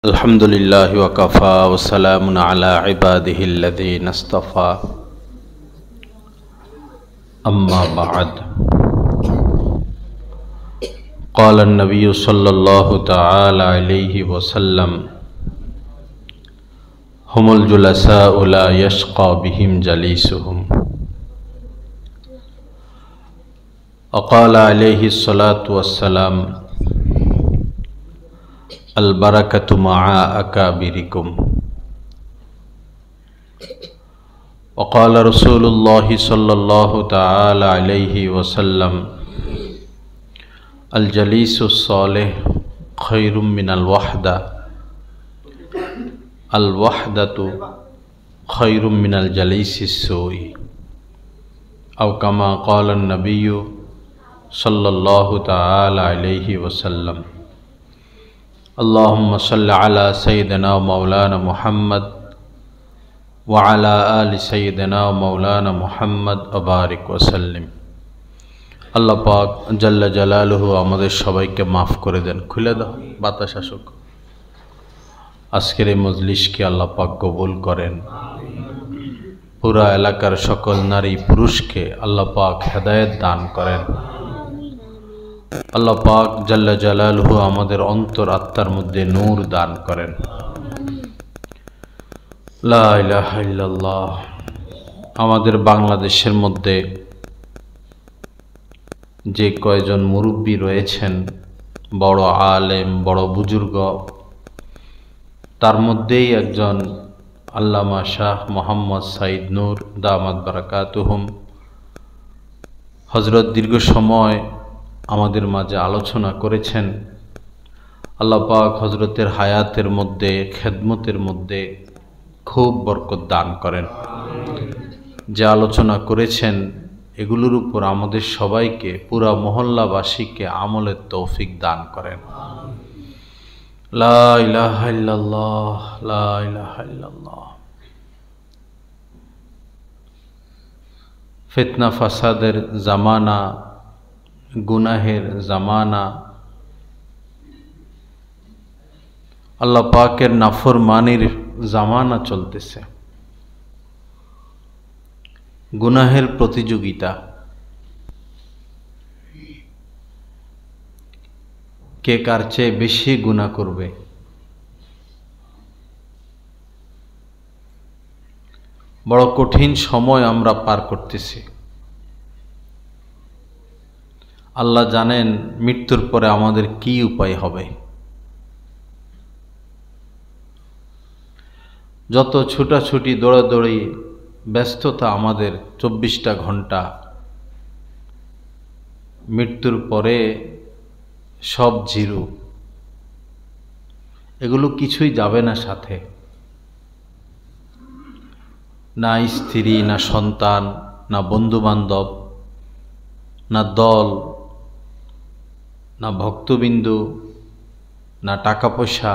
अल्हम्दुलिल्लाहि वकफ़ा वस्सलामुन अला इबादिहिल्लज़ीना इस्तफ़ा अम्मा बअद क़ाल अन्नबिय्यु सल्लल्लाहु तआला अलैहि वसल्लम हुमुल जुलसाउ ला यश्क़ा बिहिम जलीसुहुम वक़ाल अलैहिस्सलातु वस्सलाम अल-बरकतु मआ अकाबिरिकुम वक़ाल रसूलुल्लाहि सल्लल्लाहु तआला अलैहि वसल्लम अल-जलीसुस सालिह खैरुम मिनल वहदा अल-वहदतु खैरुम मिनल जलीसिस सूई औ कमा क़ाल अन्नबिय्यु सल्लल्लाहु तआला अलैहि वसल्लम अल्लाहुम्मा सल्लि अला सय्यिदिना व मौलाना मुहम्मद व अला आलि सय्यिदिना व मौलाना मुहम्मद व बारिक वसल्लिम। अल्लाह पाक जल्ल जलालुहु आमादेर सबाइके माफ़ करे देन। खुले दाओ बातास आसुक। आजकेर এই মজলিসকে আল্লাহ পাক কবুল করেন। পুরা এলাকার সকল নারী পুরুষকে আল্লাহ পাক হেদায়েত দান করেন। আল্লাহ পাক জাল্লা জালালুহু আমাদের অন্তর আত্মার মধ্যে নূর দান করেন। লা ইলাহা ইল্লাল্লাহ। আমাদের বাংলাদেশের মধ্যে যে কয়জন মুরব্বী রয়েছেন, বড় আলেম, বড় বুজুর্গ, তার মধ্যেই একজন আল্লামা শাহ মোহাম্মদ সাইদ নূর দামাত বারাকাতুহুম হযরত দীর্ঘ সময় আমাদের মাঝে আলোচনা করেছেন। আল্লাহ পাক হযরতের হায়াতের মধ্যে, খেদমতের মধ্যে খুব বরকত দান করেন। যে আলোচনা করেছেন এগুলোর উপর আমাদের সবাইকে, পুরা মহল্লাবাসীকে আমলের তৌফিক দান করেন। লা ইলাহা ইল্লাল্লাহ, লা ইলাহা ইল্লাল্লাহ। ফিতনা ফাসাদের জামানা, গুনাহের জামানা, আল্লাহ পাকের নাফরমানির জামানা চলতেছে। গুনাহের প্রতিযোগিতা, কে কার চেয়ে বেশি গুনাহ করবে। বড় কঠিন সময় আমরা পার করতেছি। আল্লাহ জানেন মৃত্যুর পরে আমাদের কি উপায় হবে। যত ছুটাছুটি, দৌড়াদৌড়ি, ব্যস্ততা আমাদের 24টা ঘন্টা, মৃত্যুর পরে সব জিরো। এগুলো কিছুই যাবে না সাথে। না স্ত্রী, না সন্তান, না বন্ধুবান্ধব, না দল, না ভক্তবিন্দু, না টাকা পয়সা।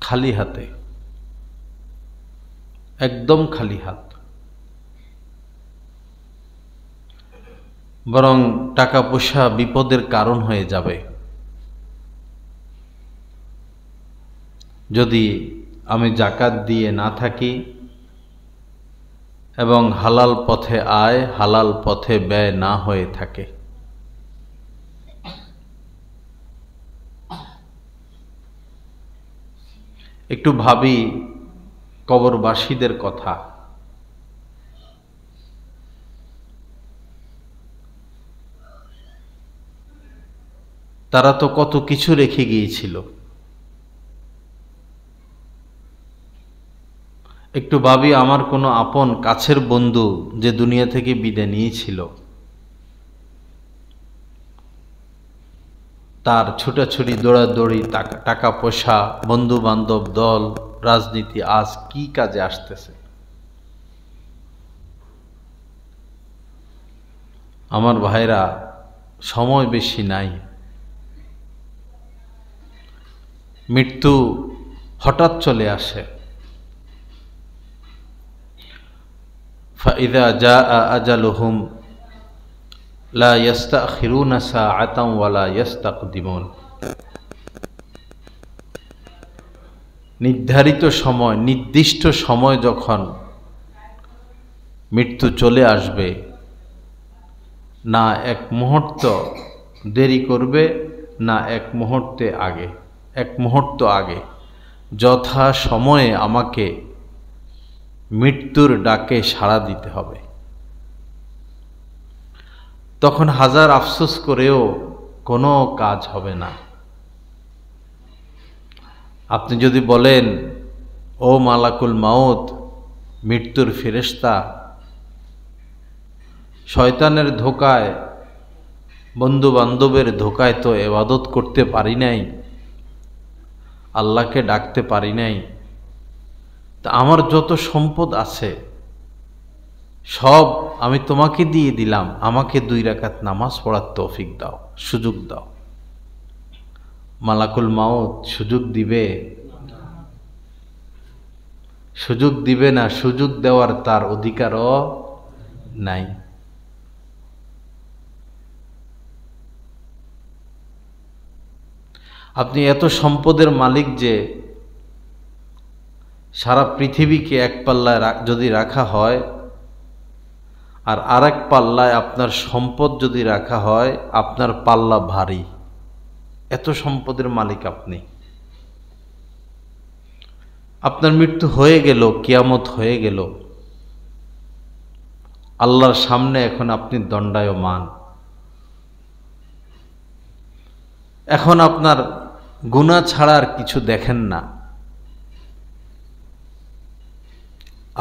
খালি হাতে, একদম খালি হাত। বরং টাকা পয়সা বিপদের কারণ হয়ে যাবে যদি আমি যাকাত দিয়ে না থাকি এবং হালাল পথে আয়, হালাল পথে ব্যয় না হয়ে থাকে। একটু ভাবি কবরবাসীদের কথা। তারা তো কত কিছু রেখে গিয়েছিল। একটু ভাবি আমার কোনো আপন কাছের বন্ধু যে দুনিয়া থেকে বিদায় নিয়েছিল, তার ছুটাছুটি, দৌড়াদৌড়ি, টাকা পয়সা, বন্ধু বান্ধব, দল, রাজনীতি আজ কি কাজে আসতেছে। আমার ভাইরা, সময় বেশি নাই। মৃত্যু হঠাৎ চলে আসে। ফাইযা জাআ আজালুহুম লা ইয়াস্তাখিরুনা সাআতান ওয়া লা ইয়াস্তাকদিমুন। নির্ধারিত সময়, নির্দিষ্ট সময় যখন মৃত্যু চলে আসবে, না এক মুহূর্ত দেরি করবে, না এক মুহূর্ত আগে যথা সময়ে আমাকে মৃত্যুর ডাকে সাড়া দিতে হবে। তখন হাজার আফসোস করেও কোনো কাজ হবে না। আপনি যদি বলেন, ও মালাকুল মাউত, মৃত্যুর ফেরেশতা, শয়তানের ধোকায়, বন্ধু বান্ধবের ধোকায় তো ইবাদত করতে পারি নাই, আল্লাহকে ডাকতে পারি নাই, তা আমার যত সম্পদ আছে সব আমি তোমাকে দিয়ে দিলাম, আমাকে 2 রাকাত নামাজ পড়ার তৌফিক দাও, সুযোগ দাও। মালাকুল মাউত সুযোগ দিবে? সুযোগ দিবে না। সুযোগ দেওয়ার তার অধিকারও নাই। আপনি এত সম্পদের মালিক যে সারা পৃথিবীকে এক পাল্লায় যদি রাখা হয় আর আরেক পাল্লায় আপনার সম্পদ যদি রাখা হয়, আপনার পাল্লা ভারী। এত সম্পদের মালিক আপনি। আপনার মৃত্যু হয়ে গেল, কিয়ামত হয়ে গেল, আল্লাহর সামনে এখন আপনি দণ্ডায়মান। এখন আপনার গুনাহ ছাড়া আর কিছু দেখেন না।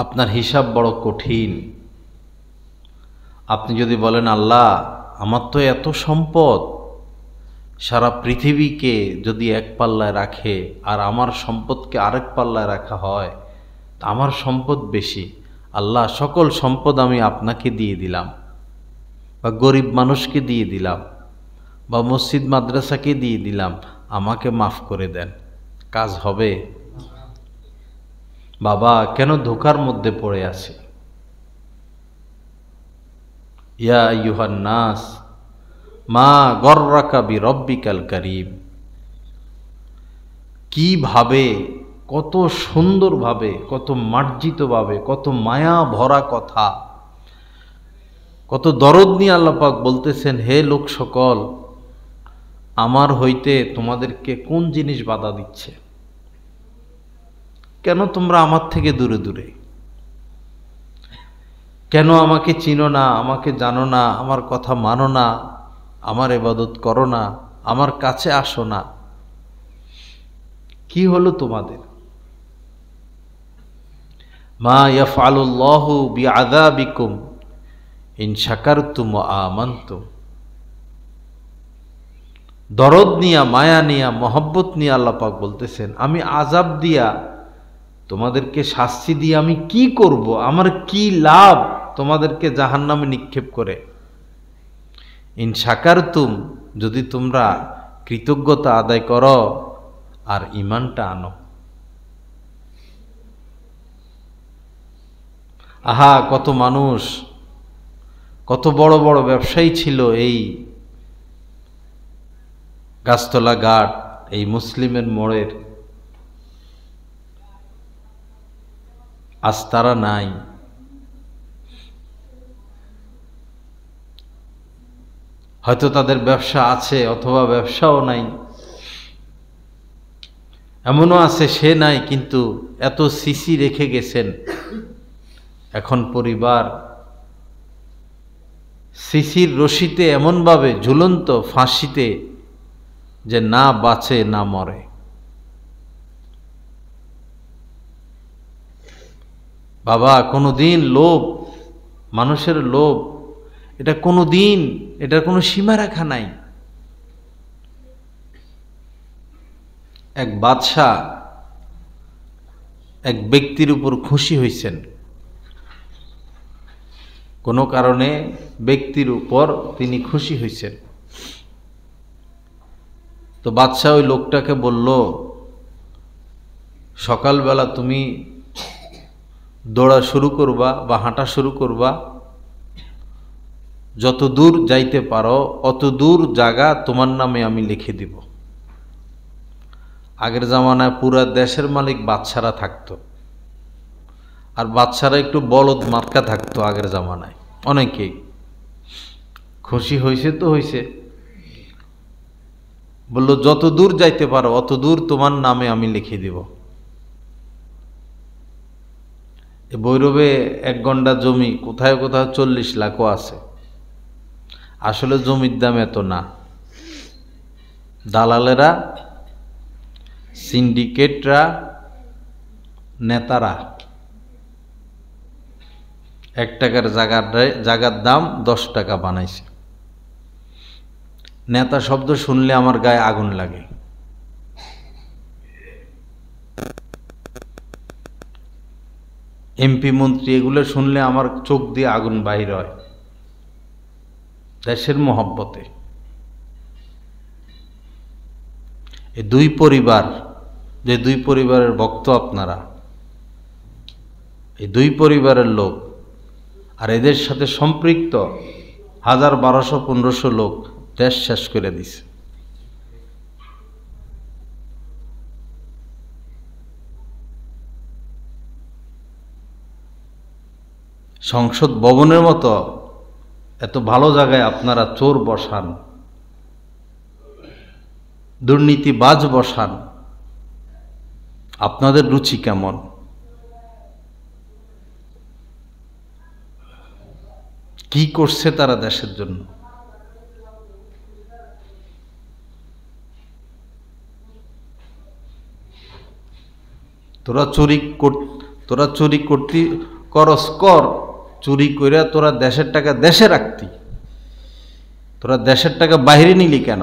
আপনার হিসাব বড় কঠিন। আপনি যদি বলেন, আল্লাহ আমার তো এত সম্পদ, সারা পৃথিবীকে যদি এক পাল্লায় রাখে আর আমার সম্পদকে আরেক পাল্লায় রাখা হয়, তা আমার সম্পদ বেশি। আল্লাহ, সকল সম্পদ আমি আপনাকে দিয়ে দিলাম, বা গরিব মানুষকে দিয়ে দিলাম, বা মসজিদ মাদ্রাসাকে দিয়ে দিলাম, আমাকে মাফ করে দেন। কাজ হবে? বাবা, কেন ধোঁকার মধ্যে পড়ে আছি? ইয়া আইয়ুহান নাস মা গররাকা বিরব্বিকাল কারীম। কিভাবে, কত সুন্দরভাবে, কত মার্জিতভাবে, কত মায়া ভরা কথা, কত দরদ নিয়ে আল্লাহ পাক বলতেছেন, হে লোক সকল, আমার হইতে তোমাদেরকে কোন জিনিস বাধা দিচ্ছে? কেন তোমরা আমার থেকে দূরে দূরে? কেন আমাকে চিনো না, আমাকে জানো না, আমার কথা মানো না, আমার ইবাদত করো না, আমার কাছে আসো না? কি হলো তোমাদের? মা ইয়াফআলুল্লাহু বিআযাবিকুম ইন শাকারতুম ওয়া আমানতুম। দরদ নিয়া, মায়া নিয়া, মহব্বত নিয়ে আল্লাহ পাক বলতেছেন, আমি আযাব দিয়া, তোমাদেরকে শাস্তি দিয়ে আমি কি করব? আমার কি লাভ তোমাদেরকে জাহান্নামে নিক্ষেপ করে? ইন শাকারতুম, যদি তোমরা কৃতজ্ঞতা আদায় করো আর ঈমানটা আনো। আহা, কত মানুষ, কত বড় বড় ব্যবসায়ী ছিল এই গাছতলা ঘাট, এই মুসলিমের মোড়ের, আজ তারা নাই। হয়তো তাদের ব্যবসা আছে, অথবা ব্যবসাও নাই। এমনও আছে সে নাই, কিন্তু এত সিসি রেখে গেছেন, এখন পরিবার সিসির রশিতে এমনভাবে ঝুলন্ত ফাঁসিতে, যে না বাঁচে না মরে। বাবা, কোনোদিন লোভ, মানুষের লোভ, এটা কোনোদিন, এটার কোনো সীমা রেখা নাই। এক বাদশাহ এক ব্যক্তির উপর খুশি হয়েছেন, কোনো কারণে ব্যক্তির উপর তিনি খুশি হয়েছেন। তো বাদশাহ ওই লোকটাকে বলল, সকালবেলা তুমি দৌড়া শুরু করবা বা হাঁটা শুরু করবা, যত দূর যাইতে পারো অত দূর জায়গা তোমার নামে আমি লিখে দিব, আগের জামানায় পুরা দেশের মালিক বাদশারা থাকতো, আর বাদশারা একটু বলদ মার্কা থাকতো আগের জামানায়। অনেকেই খুশি হয়েছে তো হয়েছে, বলল যত দূর যাইতে পারো অত দূর তোমার নামে আমি লিখে দিব। ভৈরবে 1 গন্ডা জমি কোথায় কোথাও 40 লাখও আছে। আসলে জমির দাম এত না, দালালেরা, সিন্ডিকেটরা, নেতারা 1 টাকার জায়গার দাম 10 টাকা বানাইছে। নেতা শব্দ শুনলে আমার গায়ে আগুন লাগে। এমপি মন্ত্রী এগুলো শুনলে আমার চোখ দিয়ে আগুন বাহির হয়, দেশের মহব্বতে। এই 2 পরিবার, যে 2 পরিবারের ভক্ত আপনারা, এই 2 পরিবারের লোক আর এদের সাথে সম্পৃক্ত 1000, 1200, 1500 লোক দেশ শেষ করে দিছে। সংসদ ভবনের মতো এত ভালো জায়গায় আপনারা চোর বসান, দুর্নীতিবাজ বসান, আপনাদের রুচি কেমন? কি করছে তারা দেশের জন্য? তোরা চুরি করতে করস কর, চুরি করে তোরা দেশের টাকা দেশে রাখতি, তোরা দেশের টাকা বাইরে নিলি কেন?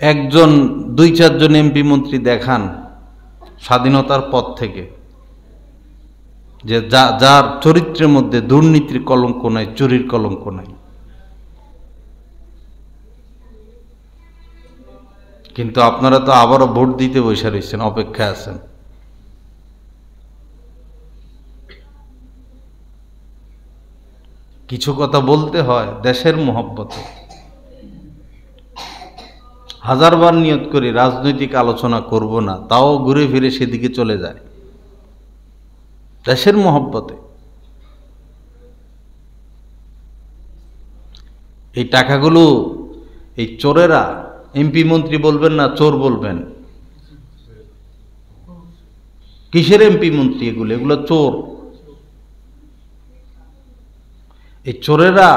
একজন 2-4 জন এমপি মন্ত্রী দেখান স্বাধীনতার পর থেকে, যে যার চরিত্রের মধ্যে দুর্নীতির কলঙ্ক নাই, চুরির কলঙ্ক নাই। কিন্তু আপনারা তো আবারও ভোট দিতে বসে রয়েছেন, অপেক্ষায় আছেন। কিছু কথা বলতে হয় দেশের মহব্বতে। 1000 বার নিয়ত করি রাজনৈতিক আলোচনা করব না, তাও ঘুরে ফিরে সেদিকে চলে যায়, দেশের মহব্বতে। এই টাকাগুলো এই চোরেরা, এমপি মন্ত্রী বলবেন না, চোর বলবেন। কিসের এমপি মন্ত্রী? এগুলো চোর। এই চোরেরা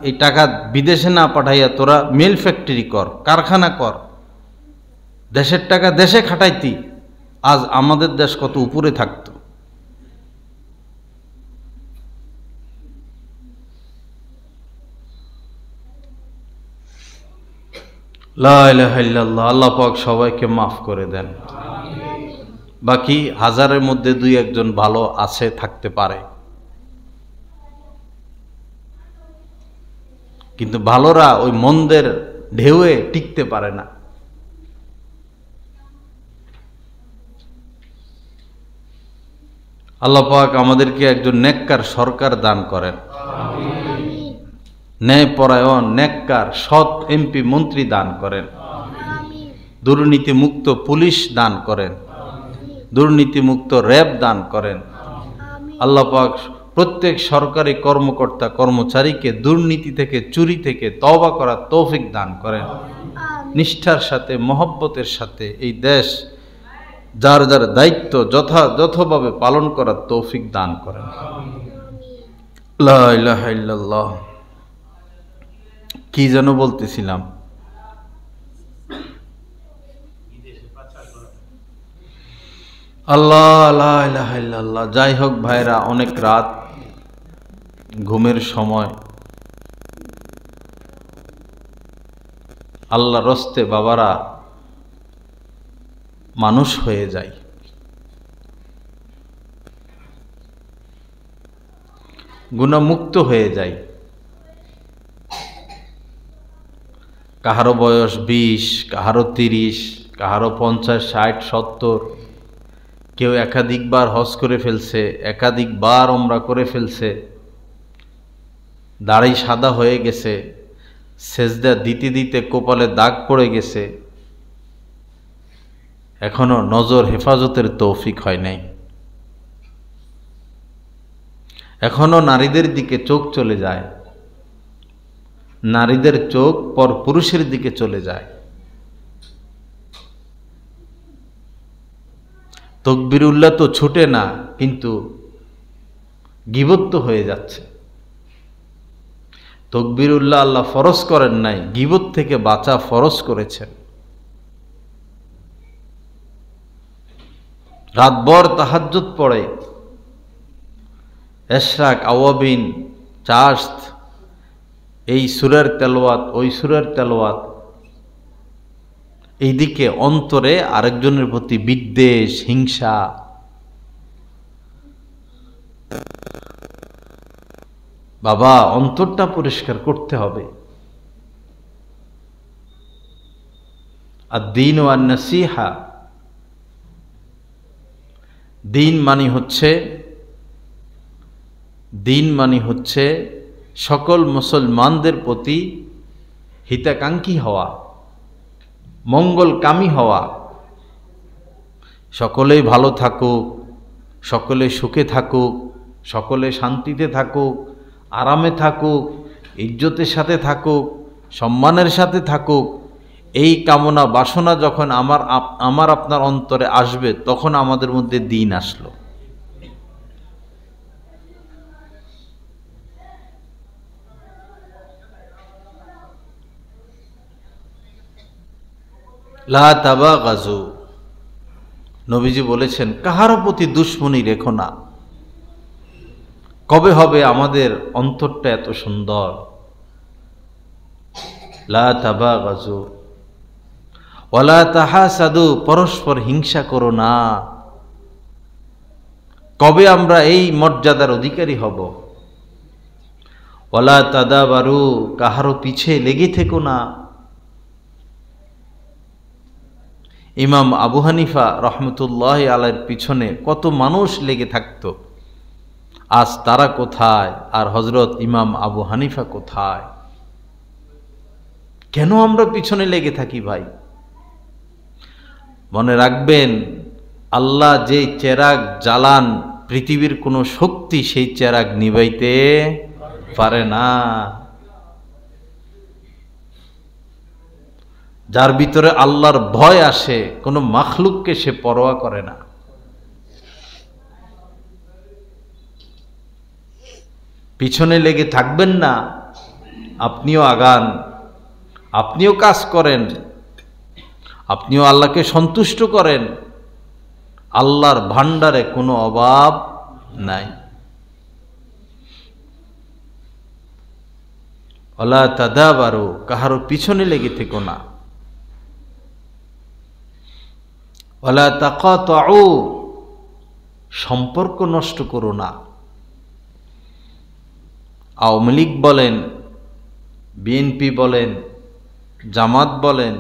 এই টাকা বিদেশে না পাঠাইয়া তোরা মিল ফ্যাক্টরি কর, কারখানা কর, দেশের টাকা দেশে খাটাইতি, আজ আমাদের দেশ কত উপরে থাকতো। লা ইলাহা ইল্লাল্লাহ। আল্লাহ পাক সবাইকে মাফ করে দেন। বাকি 1000-এর মধ্যে 2-1 জন ভালো আছে, থাকতে পারে, কিন্তু ভালোরা ওই মন্দের ঢেউয়ে টিকতে পারে না। আল্লাহ পাক আমাদেরকে একজন নেককার সরকার দান করেন, ন্যায়পরায়ণ, নেককার, সৎ এমপি মন্ত্রী দান করেন, দুর্নীতি মুক্ত পুলিশ দান করেন, দুর্নীতি মুক্ত র্যাব দান করেন। আল্লাহ পাক প্রত্যেক সরকারি কর্মকর্তা কর্মচারীকে দুর্নীতি থেকে, চুরি থেকে তওবা করার তৌফিক দান করেন। নিষ্ঠার সাথে, মহব্বতের সাথে এই দেশ যার যার দায়িত্ব যথাযথভাবে পালন করার তৌফিক দান করেন। লা ইলাহা ইল্লাল্লাহ। কি যেন বলতেছিলাম? আল্লাহ, লা ইলাহা ইল্লাল্লাহ। যাই হোক ভাইরা, অনেক রাত, ঘুমের সময়। আল্লাহ রস্তে বাবারা, মানুষ হয়ে যায়। গুনাহমুক্ত হয়ে যায়। কাহারো বয়স 20, কাহারো 30, কাহারো 50, 60, 70। কেউ একাধিকবার হজ করে ফেলছে, একাধিকবার উমরা করে ফেলছে, দাড়ি সাদা হয়ে গেছে, সেজদা দিতে দিতে কপালে দাগ পড়ে গেছে, এখনো নজর হেফাজতের তৌফিক হয় নাই, এখনো নারীদের দিকে চোখ চলে যায়, নারীদের চোখ পর পুরুষের দিকে চলে যায়, তাকবীরুল্লাহ তো ছুটে না, কিন্তু গীবত তো হয়ে যাচ্ছে। তাকবীরুল্লাহ আল্লাহ ফরজ করেন নাই, গীবত থেকে বাঁচা ফরজ করেছেন। রাতভর তাহাজ্জুদ পড়ে, ইশরাক, আওয়াবিন, চাশত, এই সূরার তেলাওয়াত, ওই সূরার তেলাওয়াত, এইদিকে অন্তরে আরেকজনের প্রতি বিদ্বেষ, হিংসা। বাবা, অন্তরটা পরিষ্কার করতে হবে। আদ-দীন ওয়ান নাসিহা, দিন মানে হচ্ছে সকল মুসলমানদের প্রতি হিতাকাঙ্ক্ষী হওয়া, মঙ্গলকামী হওয়া, সকলেই ভালো থাকুক, সকলে সুখে থাকুক, সকলে শান্তিতে থাকুক, আরামে থাকুক, ইজ্জতের সাথে থাকুক, সম্মানের সাথে থাকুক। এই কামনা বাসনা যখন আমার আপনার অন্তরে আসবে, তখন আমাদের মধ্যে দিন আসলো। লা তাবাগাজু, নবীজি বলেছেন কাহারও প্রতি দুশ্মনী রেখো না। কবে হবে আমাদের অন্তরটা এত সুন্দর? লা তাবাগাজু ওয়ালা তাহাসাদু, পরস্পর হিংসা করো না। কবে আমরা এই মর্যাদার অধিকারী হব? ওয়ালা তাদাবারু, কাহারও পিছে লেগে থেকো না। ইমাম আবু হানিফা রহমতুল্লাহ আলাইহির পিছনে কত মানুষ লেগে থাকতো, আজ তারা কোথায়? আর হযরত ইমাম আবু হানিফা কোথায়? কেন আমরা পিছনে লেগে থাকি ভাই? মনে রাখবেন, আল্লাহ যে চেরাগ জ্বালান, পৃথিবীর কোনো শক্তি সেই চেরাগ নিভাইতে পারে না। যার ভিতরে আল্লাহর ভয় আসে, কোনো মাখলুককে সে পরোয়া করে না। পিছনে লেগে থাকবেন না, আপনিও আগান, আপনিও কাজ করেন, আপনিও আল্লাহকে সন্তুষ্ট করেন। আল্লাহর ভান্ডারে কোনো অভাব নাই। ওয়ালা তাদাবারু, কাহারও পিছনে লেগে থেকো না। ওয়ালা তাকাতাউ, সম্পর্ক নষ্ট করো না। আওয়ামী লীগ বলেন, বিএনপি বলেন, জামাত বলেন,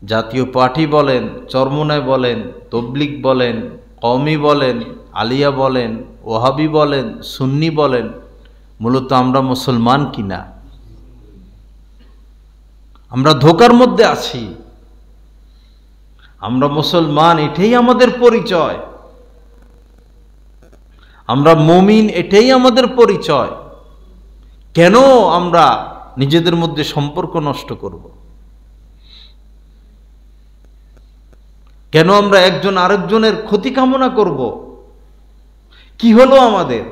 জাতীয় পার্টি বলেন, চরমোনাই বলেন, তবলিগ বলেন, কওমি বলেন, আলিয়া বলেন, ওয়াহাবি বলেন, সুন্নি বলেন, মূলত আমরা মুসলমান কিনা? আমরা ধোকার মধ্যে আছি। আমরা মুসলমান, এটাই আমাদের পরিচয়। আমরা মুমিন, এটাই আমাদের পরিচয়। কেন আমরা নিজেদের মধ্যে সম্পর্ক নষ্ট করব? কেন আমরা একজন আরেকজনের ক্ষতি কামনা করব? কি হলো আমাদের?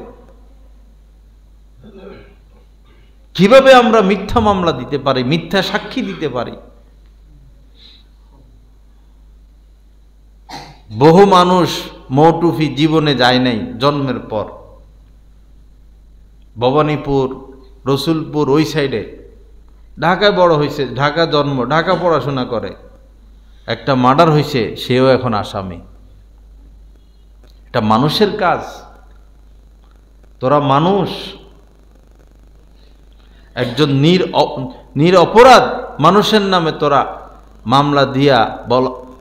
কিভাবে আমরা মিথ্যা মামলা দিতে পারি, মিথ্যা সাক্ষী দিতে পারি? বহু মানুষ মৌটুফি জীবনে যায় নাই জন্মের পর। ভবানীপুর, রসুলপুর, ওই সাইডে, ঢাকায় বড় হয়েছে, ঢাকা জন্ম, ঢাকা পড়াশোনা করে, একটা মার্ডার হয়েছে, সেও এখন আসামি। এটা মানুষের কাজ? তোরা মানুষ? একজন নিরপরাধ মানুষের নামে তোরা মামলা দিয়া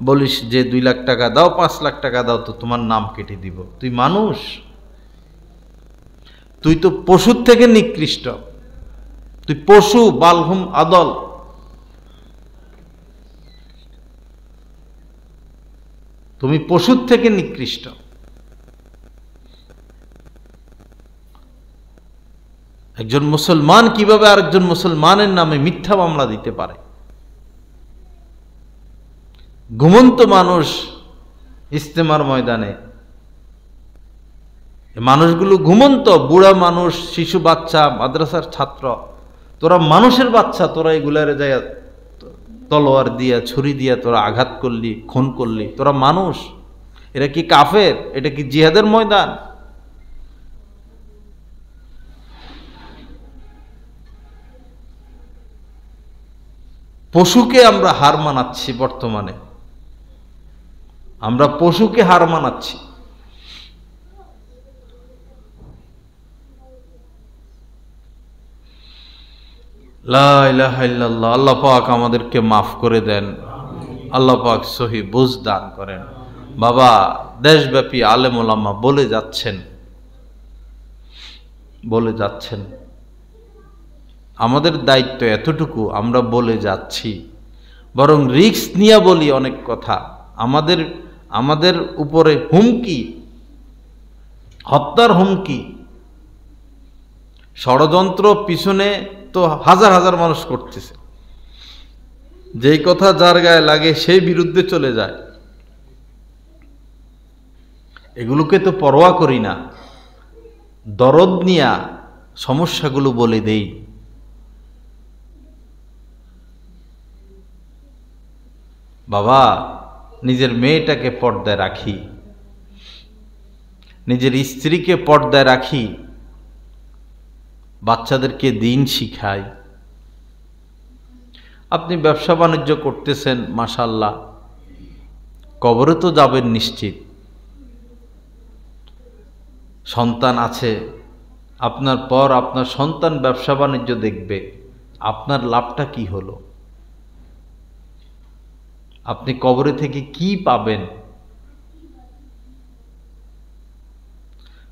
বলিস যে 2 লাখ টাকা দাও, 5 লাখ টাকা দাও, তো তোমার নাম কেটে দিব। তুই মানুষ? তুই তো পশুর থেকে নিকৃষ্ট। তুই পশু, বালহুম আদল। তুমি পশুর থেকে নিকৃষ্ট। একজন মুসলমান কিভাবে আরেকজন মুসলমানের নামে মিথ্যা মামলা দিতে পারে? ঘুমন্ত মানুষ ইজতেমার ময়দানে, মানুষগুলো ঘুমন্ত, বুড়া মানুষ, শিশু, বাচ্চা, মাদ্রাসার ছাত্র, তোরা মানুষের বাচ্চা, তোরা এগুলারে যায় তলোয়ার দিয়া, ছুরি দিয়া তোরা আঘাত করলি, খুন করলি, তোরা মানুষ। এটা কি কাফের? এটা কি জিহাদের ময়দান? পশুকে আমরা হার মানাচ্ছি। বর্তমানে আমরা পশুকে হার মানাচ্ছি। লা ইলাহা ইল্লাল্লাহ। আল্লাহ পাক আমাদেরকে মাফ করে দেন, আল্লাহ পাক সহি বুঝ দান করেন। বাবা, দেশব্যাপী আলেম ওলামা বলে যাচ্ছেন, আমাদের দায়িত্ব এতটুকু, আমরা বলে যাচ্ছি, বরং রিস্ক নিয়ে বলি অনেক কথা। আমাদের উপরে হুমকি, হত্যার হুমকি, ষড়যন্ত্র পিছনে তো হাজার হাজার মানুষ করতেছে। যেই কথা যার গায়ে লাগে সেই বিরুদ্ধে চলে যায়। এগুলোকে তো পরোয়া করি না, দরদ নিয়া সমস্যাগুলো বলে দেই। বাবা, নিজের মেয়েটাকে পর্দায় রাখি, নিজের স্ত্রীকে পর্দায় রাখি, বাচ্চাদেরকে দিন শিখাই। আপনি ব্যবসা বাণিজ্য করতেছেন, মাশাআল্লাহ, কবরে তো যাবেন নিশ্চিত। সন্তান আছে, আপনার পর আপনার সন্তান ব্যবসা বাণিজ্য দেখবে, আপনার লাভটা কি হলো? আপনি কবরে থেকে কি পাবেন?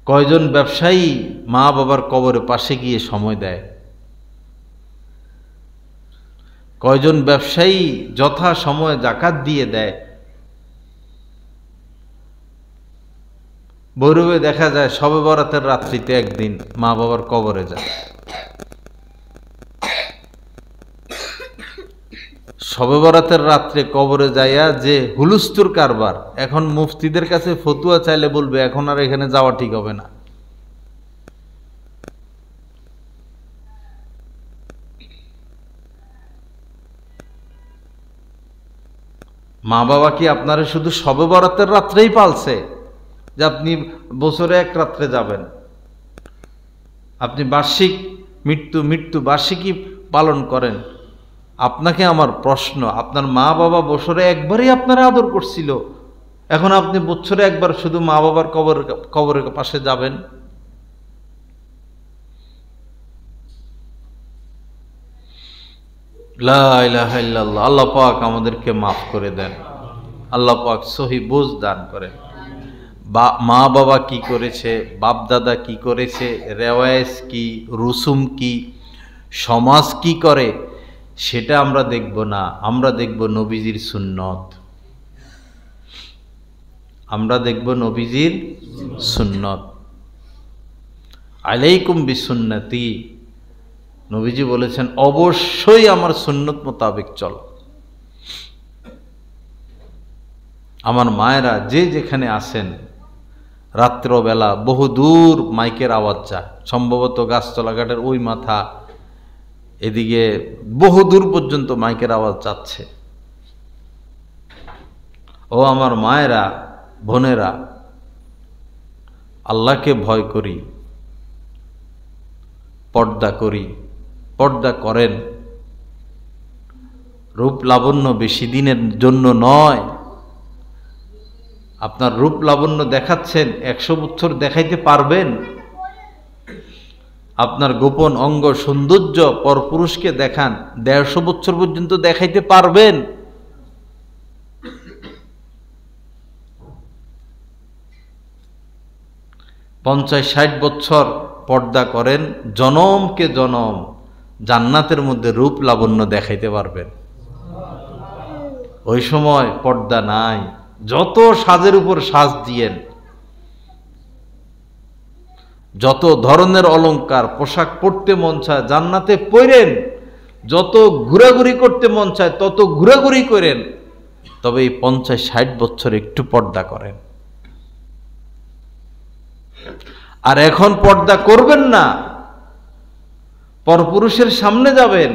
কয়জন ব্যবসায়ী মা বাবার কবরের পাশে গিয়ে সময় দেয়? কয়জন ব্যবসায়ী যথা সময়ে যাকাত দিয়ে দেয়? বৈরবে দেখা যায় শবে বরাতের রাত্রিতে একদিন মা বাবার কবরে যায়। শবে বরাতের রাত্রে কবরে যাইয়া যে হুলুস্তুর কারবার, এখন মুফতিদের কাছে ফতুয়া চাইলে বলবে এখন আর এখানে যাওয়া ঠিক হবে না। মা বাবা কি আপনারা শুধু শবে বরাতের রাত্রেই পালছে যে আপনি বছরে এক রাত্রে যাবেন? আপনি বার্ষিক মৃত্যু বার্ষিকী পালন করেন। আপনাকে আমার প্রশ্ন, আপনার মা বাবা বছরে একবারই আপনারা আদর করছিল, এখন আপনি বছরে একবার শুধু মা বাবার কবরের পাশে যাবেন? লা ইলাহা ইল্লাল্লাহ। আল্লাহ পাক আমাদেরকে মাফ করে দেন, আল্লাহ পাক সহি বুঝ দান করেন। মা বাবা কি করেছে, বাপ দাদা কি করেছে, রেওয়ায়েজ কি, রুসুম কি, সমাজ কি করে, সেটা আমরা দেখব না। আমরা দেখব নবীজির সুন্নত, আমরা দেখব নবীজির সুন্নত। আলাইকুম বিসুন্নতি, নবীজি বলেছেন অবশ্যই আমার সুন্নত মোতাবেক চল। আমার মায়েরা যে যেখানে আছেন, রাত্রবেলা বহুদূর মাইকের আওয়াজ যায়, সম্ভবত গাছতলা ঘাটের ওই মাথা, এদিকে বহুদূর পর্যন্ত মাইকের আওয়াজ যাচ্ছে। ও আমার মায়েরা, বোনেরা, আল্লাহকে ভয় করি, পর্দা করি, পর্দা করেন। রূপ লাবণ্য বেশি দিনের জন্য নয়। আপনার রূপ লাবণ্য দেখাচ্ছেন, 100 বছর দেখাইতে পারবেন? আপনার গোপন অঙ্গ সৌন্দর্য পরপুরুষকে দেখান, 150 বছর পর্যন্ত দেখাইতে পারবেন? পঞ্চাশ 60 বছর পর্দা করেন, জনমকে জনম জান্নাতের মধ্যে রূপ লাবণ্য দেখাইতে পারবেন। ওই সময় পর্দা নাই, যত সাজের উপর সাজ দিয়েন, যত ধরনের অলংকার পোশাক পরতে মন চায় জান্নাতে পরেন, যত ঘোরাঘুরি করতে মন চায় তত ঘোরাঘুরি করেন, তবে এই 50-60 বছর একটু পর্দা করেন। আর এখন পর্দা করবেন না, পরপুরুষের সামনে যাবেন,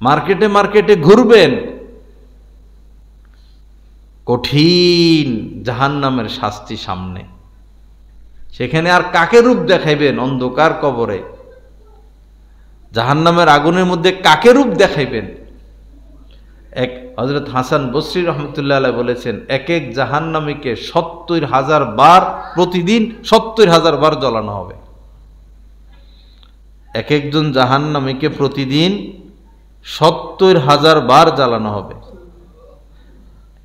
মার্কেটে মার্কেটে ঘুরবেন, কঠিন জাহান্নামের শাস্তি সামনে। সেখানে আর কাকে রূপ দেখাইবেন? অন্ধকার কবরে জাহান্নামের আগুনের মধ্যে কাকে রূপ দেখাইবেন? এক হযরত হাসান বসরি রহমতুল্লাহ আলাইহি বলেছেন, এক এক জাহান্নামীকে 70,000 বার, প্রতিদিন 70,000 বার জ্বলানো হবে। এক একজন জাহান্নামীকে প্রতিদিন 70,000 বার জ্বালানো হবে।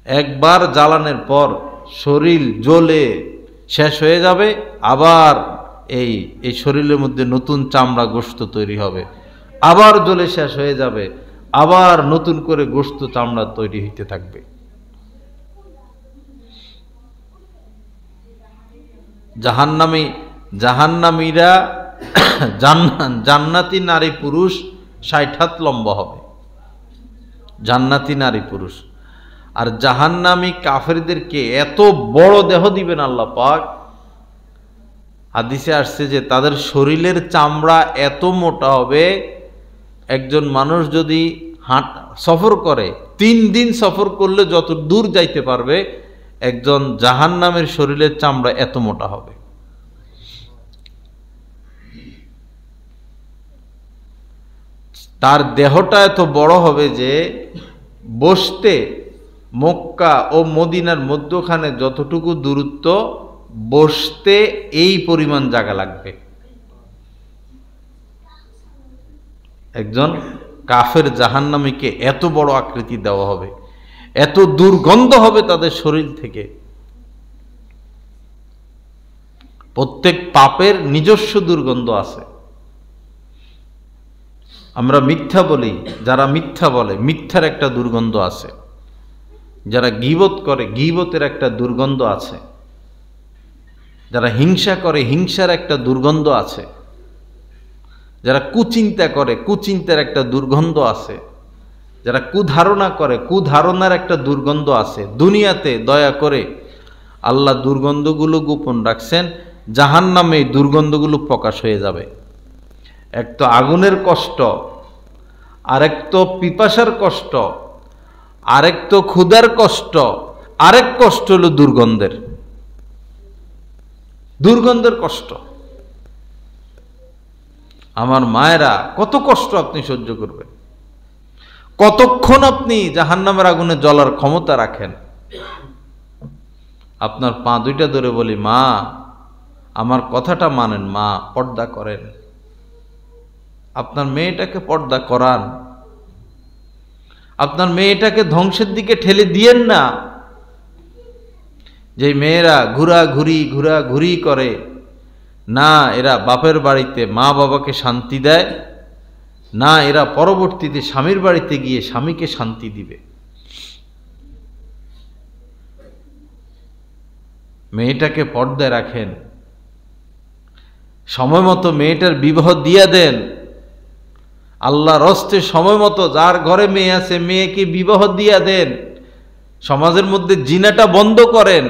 একবার জ্বালানোর পর শরীর জ্বলে শেষ হয়ে যাবে, আবার এই শরীরের মধ্যে নতুন চামড়া গোশত তৈরি হবে, আবার জ্বলে শেষ হয়ে যাবে, আবার নতুন করে গোশত চামড়া তৈরি হইতে থাকবে। জাহান্নামীরা জান্নাতি নারী পুরুষ 60 হাত লম্বা হবে, জান্নাতি নারী পুরুষ। আর জাহান্নামী কাফেরদেরকে এত বড় দেহ দিবেন আল্লাহ পাক, হাদিসে আসছে যে তাদের শরীরের চামড়া এত মোটা হবে, একজন মানুষ যদি সফর করে, 3 দিন সফর করলে যত দূর যাইতে পারবে, একজন জাহান্নামের শরীরের চামড়া এত মোটা হবে। তার দেহটা এত বড় হবে যে বসতে মক্কা ও মদিনার মধ্যখানে যতটুকু দূরত্ব, বসতে এই পরিমাণ জায়গা লাগবে। একজন কাফের জাহান্নামীকে এত বড় আকৃতি দেওয়া হবে, এত দুর্গন্ধ হবে তাদের শরীর থেকে। প্রত্যেক পাপের নিজস্ব দুর্গন্ধ আছে। আমরা মিথ্যা বলি, যারা মিথ্যা বলে মিথ্যার একটা দুর্গন্ধ আছে, যারা গীবত করে গীবতের একটা দুর্গন্ধ আছে, যারা হিংসা করে হিংসার একটা দুর্গন্ধ আছে, যারা কুচিন্তা করে কুচিন্তার একটা দুর্গন্ধ আছে, যারা কুধারণা করে কুধারণার একটা দুর্গন্ধ আছে। দুনিয়াতে দয়া করে আল্লাহ দুর্গন্ধগুলো গোপন রাখছেন, জাহান্নামে এই দুর্গন্ধগুলো প্রকাশ হয়ে যাবে। এক তো আগুনের কষ্ট, আরেক তো পিপাসার কষ্ট, আরেক তো ক্ষুধার কষ্ট, আরেক কষ্ট হলো দুর্গন্ধের কষ্ট। আমার মায়েরা, কত কষ্ট আপনি সহ্য করবেন? কতক্ষণ আপনি জাহান্নামের আগুনে জ্বলার ক্ষমতা রাখেন? আপনার পা দুইটা ধরে বলি, মা আমার কথাটা মানেন, মা পর্দা করেন, আপনার মেয়েটাকে পর্দা করান, আপনার মেয়েটাকে ধ্বংসের দিকে ঠেলে দিয়েন না। যে মেয়েরা ঘোরাঘুরি করে না, এরা বাপের বাড়িতে মা বাবাকে শান্তি দেয় না, এরা পরবর্তীতে স্বামীর বাড়িতে গিয়ে স্বামীকে শান্তি দিবে। মেয়েটাকে পর্দায় রাখেন, সময় মতো মেয়েটার বিবাহ দিয়া দেন। আল্লাহর হস্তে সময় মতো যার ঘরে মেয়ে আছে মেয়েকে বিবাহ দিয়া দেন। সমাজের মধ্যে জিনাটা বন্ধ করেন।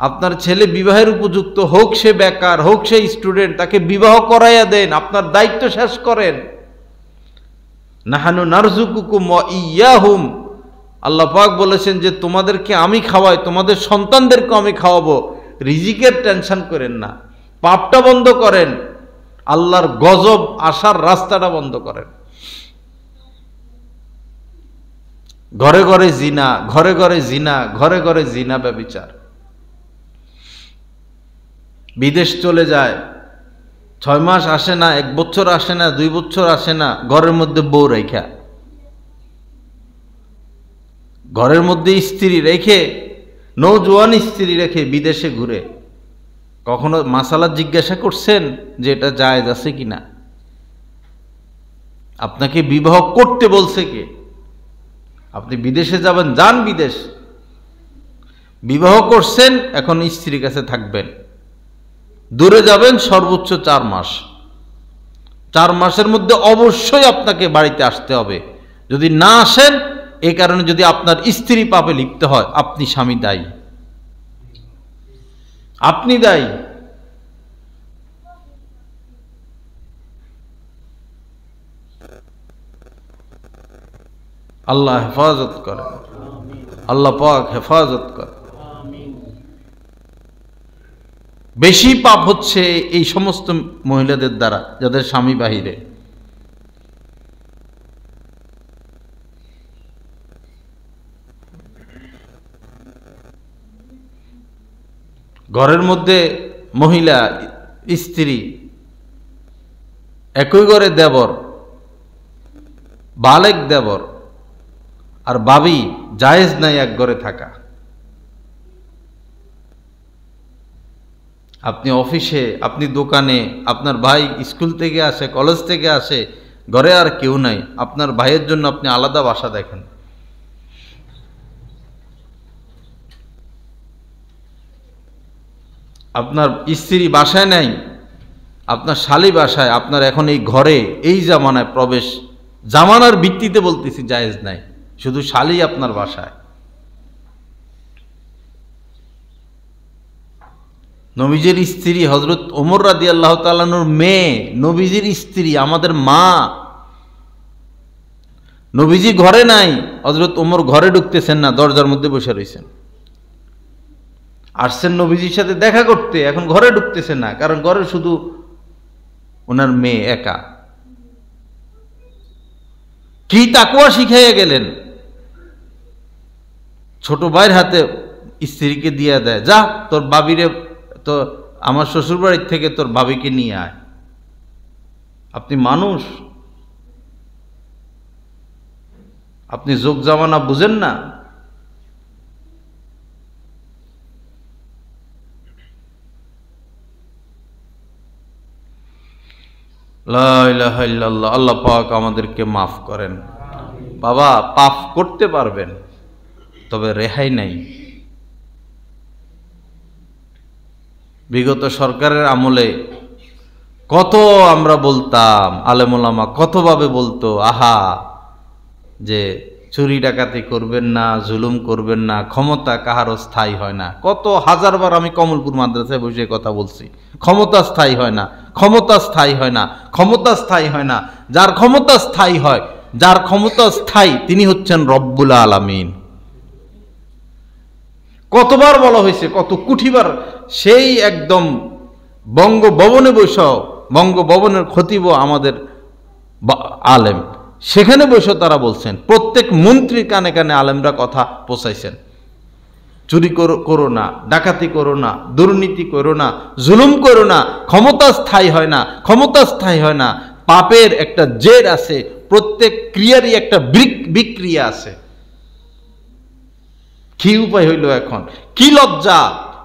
আপনার ছেলে বিবাহের উপযুক্ত হোক, সে বেকার হোক, সে স্টুডেন্ট, তাকে বিবাহ করাইয়া দেন। আপনার দায়িত্ব শেষ করেন। নাহানু নারযুকুকুম ওয়া ইয়াহুম, আল্লাহ পাক বলেছেন যে তোমাদেরকে আমি খাওয়াই, তোমাদের সন্তানদেরকে আমি খাওয়াবো। রিজিকের টেনশন করেন না, পাপটা বন্ধ করেন, আল্লাহর গজব আসার রাস্তাটা বন্ধ করেন। ঘরে ঘরে জিনা, ঘরে ঘরে জিনা, ঘরে ঘরে জিনা ব্যভিচার। বিদেশ চলে যায়, 6 মাস আসে না, 1 বছর আসে না, 2 বছর আসে না, ঘরের মধ্যে বউ রেখা, ঘরের মধ্যে স্ত্রী রেখে, নৌজওয়ান স্ত্রী রেখে বিদেশে ঘুরে। কখনো মাসালা জিজ্ঞাসা করছেন যে এটা জায়েজ আছে কিনা? আপনাকে বিবাহ করতে বলছে কে? আপনি বিদেশে যাবেন, যান বিদেশ, বিবাহ করছেন, এখন স্ত্রীর কাছে থাকবেন। দূরে যাবেন সর্বোচ্চ 4 মাস। 4 মাসের মধ্যে অবশ্যই আপনাকে বাড়িতে আসতে হবে। যদি না আসেন, এই কারণে যদি আপনার স্ত্রী পাপে লিপ্ত হয়, আপনি স্বামী দায়ী, আপনি দায়ী। আল্লাহ হেফাজত করে, আল্লাহ পাক হেফাজত করে। বেশি পাপ হচ্ছে এই সমস্ত মহিলাদের দ্বারা যাদের স্বামী বাহিরে। ঘরের মধ্যে মহিলা স্ত্রী, একই ঘরে দেবর, বালেক দেবর আর ভাবি, জায়েজ নাই এক ঘরে থাকা। আপনি অফিসে, আপনি দোকানে, আপনার ভাই স্কুল থেকে আসে, কলেজ থেকে আসে, ঘরে আর কেউ নাই, আপনার ভাইয়ের জন্য আপনি আলাদা বাসা দেখেন। আপনার স্ত্রী বাসায় নাই, আপনার শালী বাসায়, আপনার এখন এই ঘরে, এই জামানায় প্রবেশ, জামানার ভিত্তিতে বলতেছি, জায়েজ নাই, শুধু শালী আপনার বাসায়। নবীজির স্ত্রী হযরত ওমর রাদিয়াল্লাহু তাআলা আনহুর মেয়ে, নবীজির স্ত্রী, আমাদের মা। নবীজি ঘরে নাই, হযরত ওমর ঘরে ঢুকতেছেন না, দরজার মধ্যে বসে রয়েছেন। আসছেন নবীজির সাথে দেখা করতে, এখন ঘরে ঢুকতেছেন না, কারণ ঘরে শুধু ওনার মেয়ে একা। কি তাকওয়া শিখাইয়া গেলেন! ছোট ভাইয়ের হাতে স্ত্রীকে দিয়ে দেয়, যা তোর বাবিরে, তো আমার শ্বশুর বাড়ির থেকে তোর ভাবিকে নিয়ে আয়। আপনি মানুষ, আপনি যোগ জামানা বুঝেন না? লা ইলাহা ইল্লাল্লাহ। আল্লাহ পাক আমাদেরকে মাফ করেন। বাবা, পাপ করতে পারবেন, তবে রেহাই নাই। বিগত সরকারের আমলে কত আমরা বলতাম, আলেম ওলামা কতভাবে বলতো, আহা, যে চুরি ডাকাতি করবেন না, জুলুম করবেন না, ক্ষমতা কাহারও স্থায়ী হয় না। কত হাজারবার আমি কমলপুর মাদ্রাসায় বসে কথা বলছি, ক্ষমতা স্থায়ী হয় না, ক্ষমতা স্থায়ী হয় না, ক্ষমতা স্থায়ী হয় না। যার ক্ষমতা স্থায়ী হয়, যার ক্ষমতা স্থায়ী, তিনি হচ্ছেন রব্বুল আলামিন। কতবার বলা হয়েছে, কত কোটিবার। সেই একদম বঙ্গভবনে বসেও, বঙ্গভবনের খতিব আমাদের আলেম, সেখানে বসে তারা বলছেন, প্রত্যেক মন্ত্রীর কানে কানে আলেমরা কথা পৌঁছাইছেন, চুরি করো না, ডাকাতি করো না, দুর্নীতি করো না, জুলুম করো না। ক্ষমতা স্থায়ী হয় না, ক্ষমতা স্থায়ী হয় না। পাপের একটা জের আছে, প্রত্যেক ক্রিয়ারই একটা বিক্রিয়া আছে। কি উপায় হইল এখন? কি লজ্জা!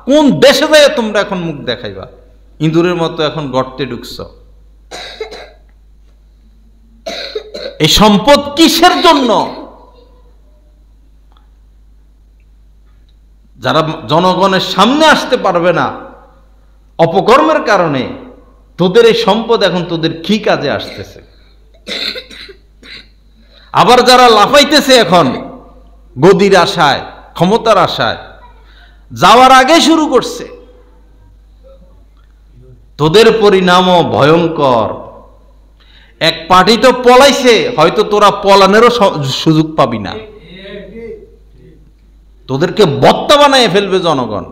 কোন দেশে যায় তোমরা এখন মুখ দেখাইবা? ইঁদুরের মতো এখন গর্তে ঢুকছ। এই সম্পদ কিসের জন্য? যারা জনগণের সামনে আসতে পারবে না অপকর্মের কারণে, তোদের এই সম্পদ এখন তোদের কি কাজে আসতেছে? আবার যারা লাফাইতেছে এখন গদির আশায়, ক্ষমতার আশায়, যাওয়ার আগে শুরু করছে, তোদের পরিণামও ভয়ঙ্কর। এক পার্টি তো পলাইছে, হয়তো তোরা পলানেরও সুযোগ পাবি না। তোদেরকে বক্তা বানায় ফেলবে জনগণ।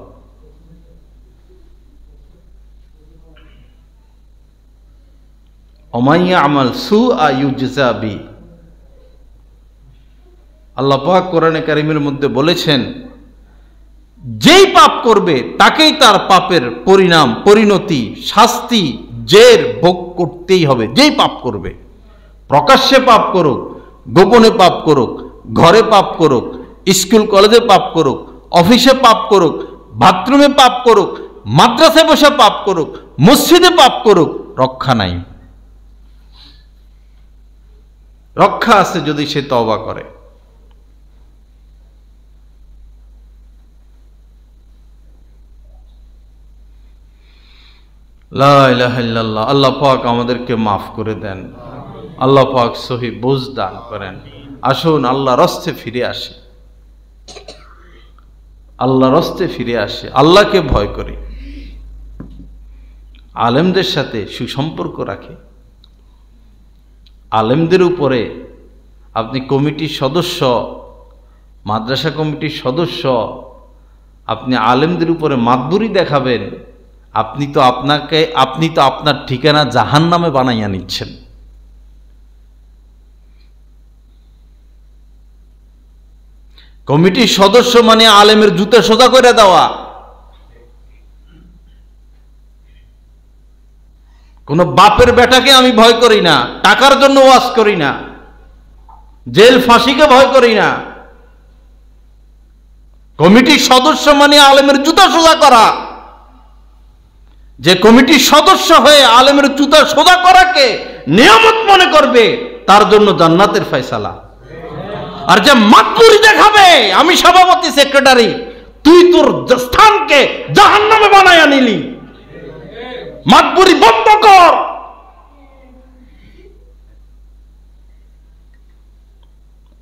ওমাইয়া আমাল সুআ ইউজজা বি। আল্লাহ পাক কোরআনে কারীমের মধ্যে বলেছেন, যেই পাপ করবে তাকেই তার পাপের পরিণাম, পরিণতি, শাস্তি, জের ভোগ করতেই হবে। যেই পাপ করবে, প্রকাশ্যে পাপ করুক, গোপনে পাপ করুক, ঘরে পাপ করুক, স্কুল কলেজে পাপ করুক, অফিসে পাপ করুক, বাথরুমে পাপ করুক, মাদ্রাসায় বসে পাপ করুক, মসজিদে পাপ করুক, রক্ষা নাই। রক্ষা আছে যদি সে তওবা করে। লা ইলাহা ইল্লাল্লাহ। আল্লাহ পাক আমাদেরকে মাফ করে দেন, আল্লাহ পাক সহি বুঝ দান করেন। আসুন আল্লাহর রাস্তায় ফিরে আসি, আল্লাহর রাস্তায় ফিরে আসি, আল্লাহকে ভয় করি, আলেমদের সাথে সুসম্পর্ক রাখি। আলেমদের উপরে আপনি কমিটির সদস্য, মাদ্রাসা কমিটির সদস্য, আপনি আলেমদের উপরে মাতবুরি দেখাবেন, আপনি তো আপনার ঠিকানা জাহান্নামে বানাইয়া নিচ্ছেন। কমিটির সদস্য মানে আলেমের জুতা সোজা করে দেওয়া। কোন বাপের বেটাকে আমি ভয় করি না, টাকার জন্য ওয়াজ করি না, জেল ফাঁসিকে ভয় করি না। কমিটির সদস্য মানে আলেমের জুতা সোজা করা। যে কমিটির সদস্য হয়ে আলেমের জুতা সোজা করাকে নিয়ামত মনে করবে, তার জন্য জান্নাতের ফয়সালা। আর যে মাতবুরি দেখাবে আমি সভাপতি সেক্রেটারি, তুই তোর স্থানকে জাহান্নামে বানায়া নিলি। মাতবুরি বন্ধ কর।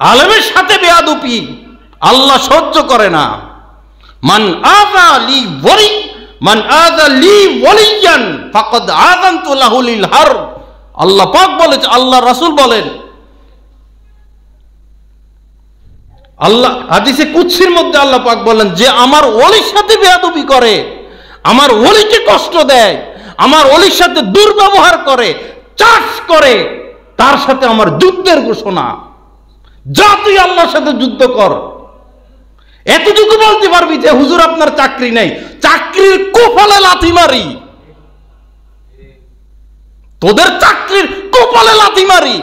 আলেমের সাথে বেয়াদবি আল্লাহ সহ্য করে না। মান আযা লি ওয়ালিয়ান ফাকাদ আযানতু লাহু লিল হারব। আল্লাহ পাক বলেছে, আল্লাহ রাসূল বলেন, আল্লাহ হাদিসে কুদসির মধ্যে আল্লাহ পাক বলেন যে আমার ওলির সাথে বেয়াদবি করে, আমার ওলিকে কষ্ট দেয়, আমার ওলির সাথে দুর্ব্যবহার করে, চাষ করে, তার সাথে আমার যুদ্ধের ঘোষণা। যা তুই আল্লাহর সাথে যুদ্ধ কর। এতটুকু বলতে পারবি যে হুজুর আপনার চাকরি নেই, চাকরির কপালে লাথি মারি, তোদের চাকরির কপালে লাথি মারি।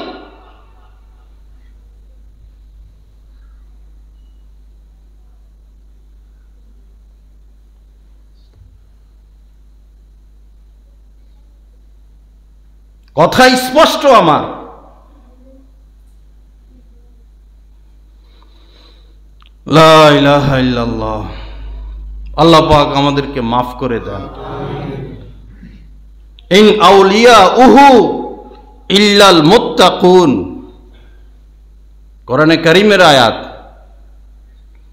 কথা স্পষ্ট আমার। লা ইলাহা ইল্লাল্লাহ। আল্লাহ পাক আমাদেরকে মাফ করে দেন। ইন আউলিয়াউহু ইল্লাল মুত্তাকুন, কোরআনে কারীমের আয়াত।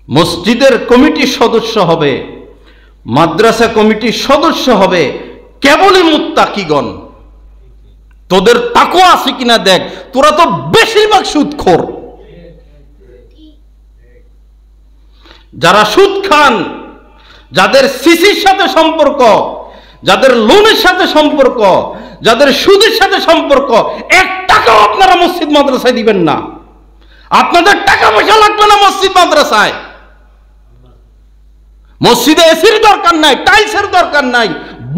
মসজিদের কমিটির সদস্য হবে, মাদ্রাসা কমিটির সদস্য হবে কেবলই মুত্তাকিগণ। তোদের তাকওয়া আছে কিনা দেখ, তোরা তো বেশিরভাগ সুদখোর। যারা সুদ খান, যাদের সিসির সাথে সম্পর্ক, যাদের লোনের সাথে সম্পর্ক, যাদের সুদের সাথে সম্পর্ক, এক টাকাও আপনারা মসজিদ মাদ্রাসায় দিবেন না। আপনাদের টাকা পয়সা লাগবে না মসজিদ মাদ্রাসায়। মসজিদে এসির দরকার নাই, টাইলসের দরকার নাই,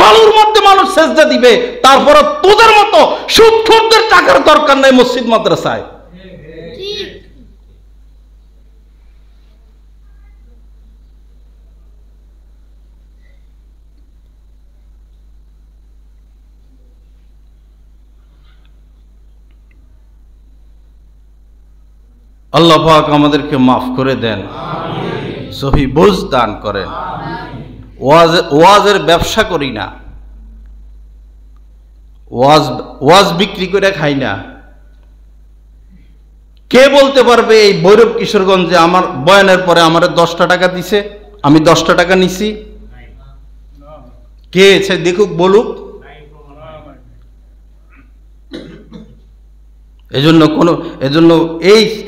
বালুর মধ্যে মানুষ সেজদা দিবে। তারপর তোদের মতো সুদখোরদের টাকার দরকার নাই মসজিদ মাদ্রাসায়। আল্লাহ পাক আমাদেরকে মাফ করে দেন, সহি বুঝ দান করেন। ওয়াজের ব্যবসা করি না, ওয়াজ বিক্রি করে খাই না। কে বলতে পারবে এই ভৈরব কিশোরগঞ্জে আমার বয়ানের পরে আমার 10টা টাকা দিছে, আমি 10টা টাকা নিছি? কে এসে দেখুক, বলুক। এজন্য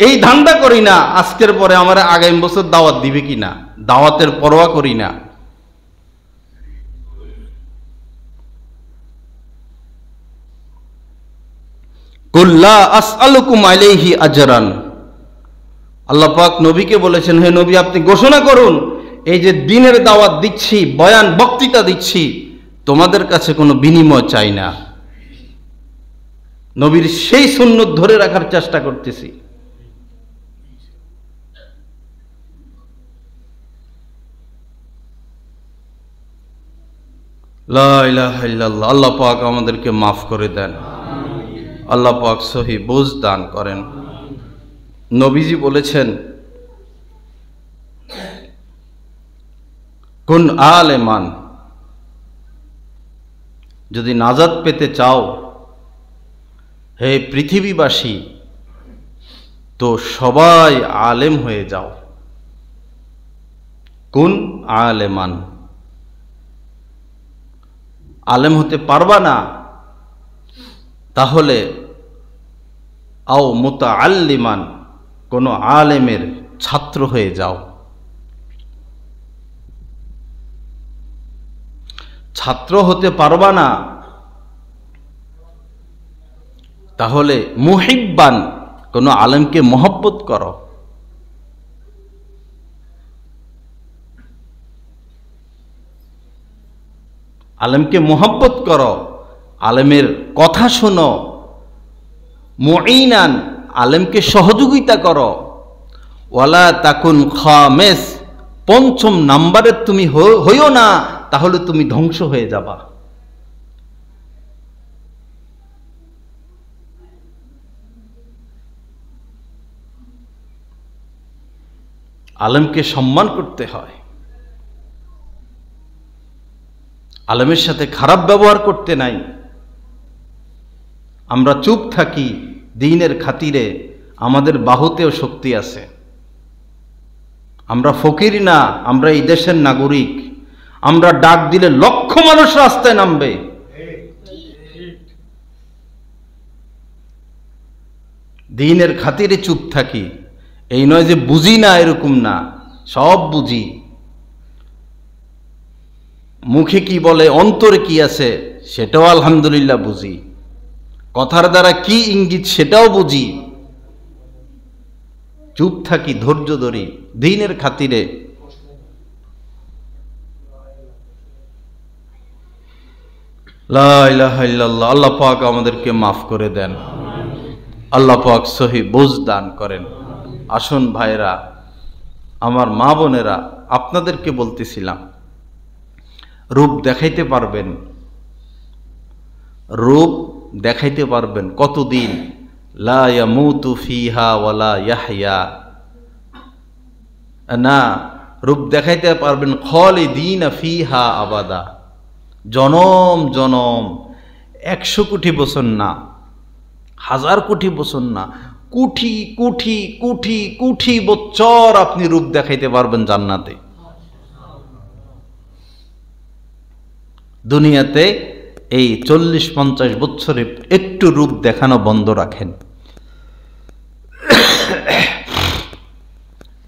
এই ধান্দা করি না আজকের পরে আমার আগামী বছর দাওয়াত দিবে কিনা, দাওয়াতের পরোয়া করি না। কুল্লা আসআলুকুম আলাইহি আজরান। আল্লাহ পাক নবীকে বলেছেন, হে নবী আপনি ঘোষণা করুন, এই যে দ্বীনের দাওয়াত দিচ্ছি, বয়ান বক্তৃতা দিচ্ছি, তোমাদের কাছে কোনো বিনিময় চাই না। নবীর সেই সুন্নত ধরে রাখার চেষ্টা করতেছি। লা ইলাহা ইল্লাল্লাহ। আল্লাহ পাক আমাদেরকে মাফ করে দেন, আল্লাহ পাক সহি বুঝ দান করেন। নবীজি বলেছেন, কুন আলেমান, যদি নাজাত পেতে চাও হে পৃথিবীবাসী, তো সবাই আলেম হয়ে যাও। কুন আলেমান, আলেম হতে পারবা না, তাহলে আও মুতাআল্লিমান, কোন আলেমের ছাত্র হয়ে যাও। ছাত্র হতে পারবা না, তাহলে মুহিব্বান, কোন আলেমকে মহব্বত করো। আলেমকে মহব্বত করো, আলেমের কথা শোনো। মুঈনান, আলেমকে সহযোগিতা করো। ওয়ালা তাকুন খামেস, পঞ্চম নাম্বারের তুমি হইও না, তাহলে তুমি ধ্বংস হয়ে যাবা। আলেমকে সম্মান করতে হয়, আলেমের সাথে খারাপ ব্যবহার করতে নাই। আমরা চুপ থাকি দ্বীনের খাতিরে, আমাদের বাহুতেও শক্তি আছে। আমরা ফকির না, আমরা এই দেশের নাগরিক। আমরা ডাক দিলে লক্ষ মানুষ রাস্তায় নামবে। দ্বীনের খাতিরে চুপ থাকি, এই নয় যে বুঝি না, এরকম না, সব বুঝি। মুখে কি বলে, অন্তরে কি আছে সেটাও আলহামদুলিল্লাহ বুঝি। কথার দ্বারা কি ইঙ্গিত সেটাও বুঝি। চুপ থাকি, ধৈর্য ধরি দ্বীনের খাতিরে। লা ইলাহা ইল্লাল্লাহ। আল্লাহ পাক আমাদেরকে মাফ করে দেন, আল্লাহ পাক সহি বুঝ দান করেন। আসুন ভাইরা, আমার মা বোনেরা, আপনাদেরকে বলতেছিলাম, রূপ দেখাইতে পারবেন, রূপ দেখাইতে পারবেন কতদিন? লা ইয়ামুতু ফিহা ওয়ালা ইয়াহইয়া, না, রূপ দেখাইতে পারবেন খালিদিনা ফিহা আবাদা, জনম জনম, 100 কোটি বছর না, 1000 কোটি বছর না, কোটি কোটি কোটি কোটি বছর আপনি রূপ দেখাইতে পারবেন জান্নাতে। দুনিয়াতে এই 40-50 বছরে একটু রূপ দেখানো বন্ধ রাখেন।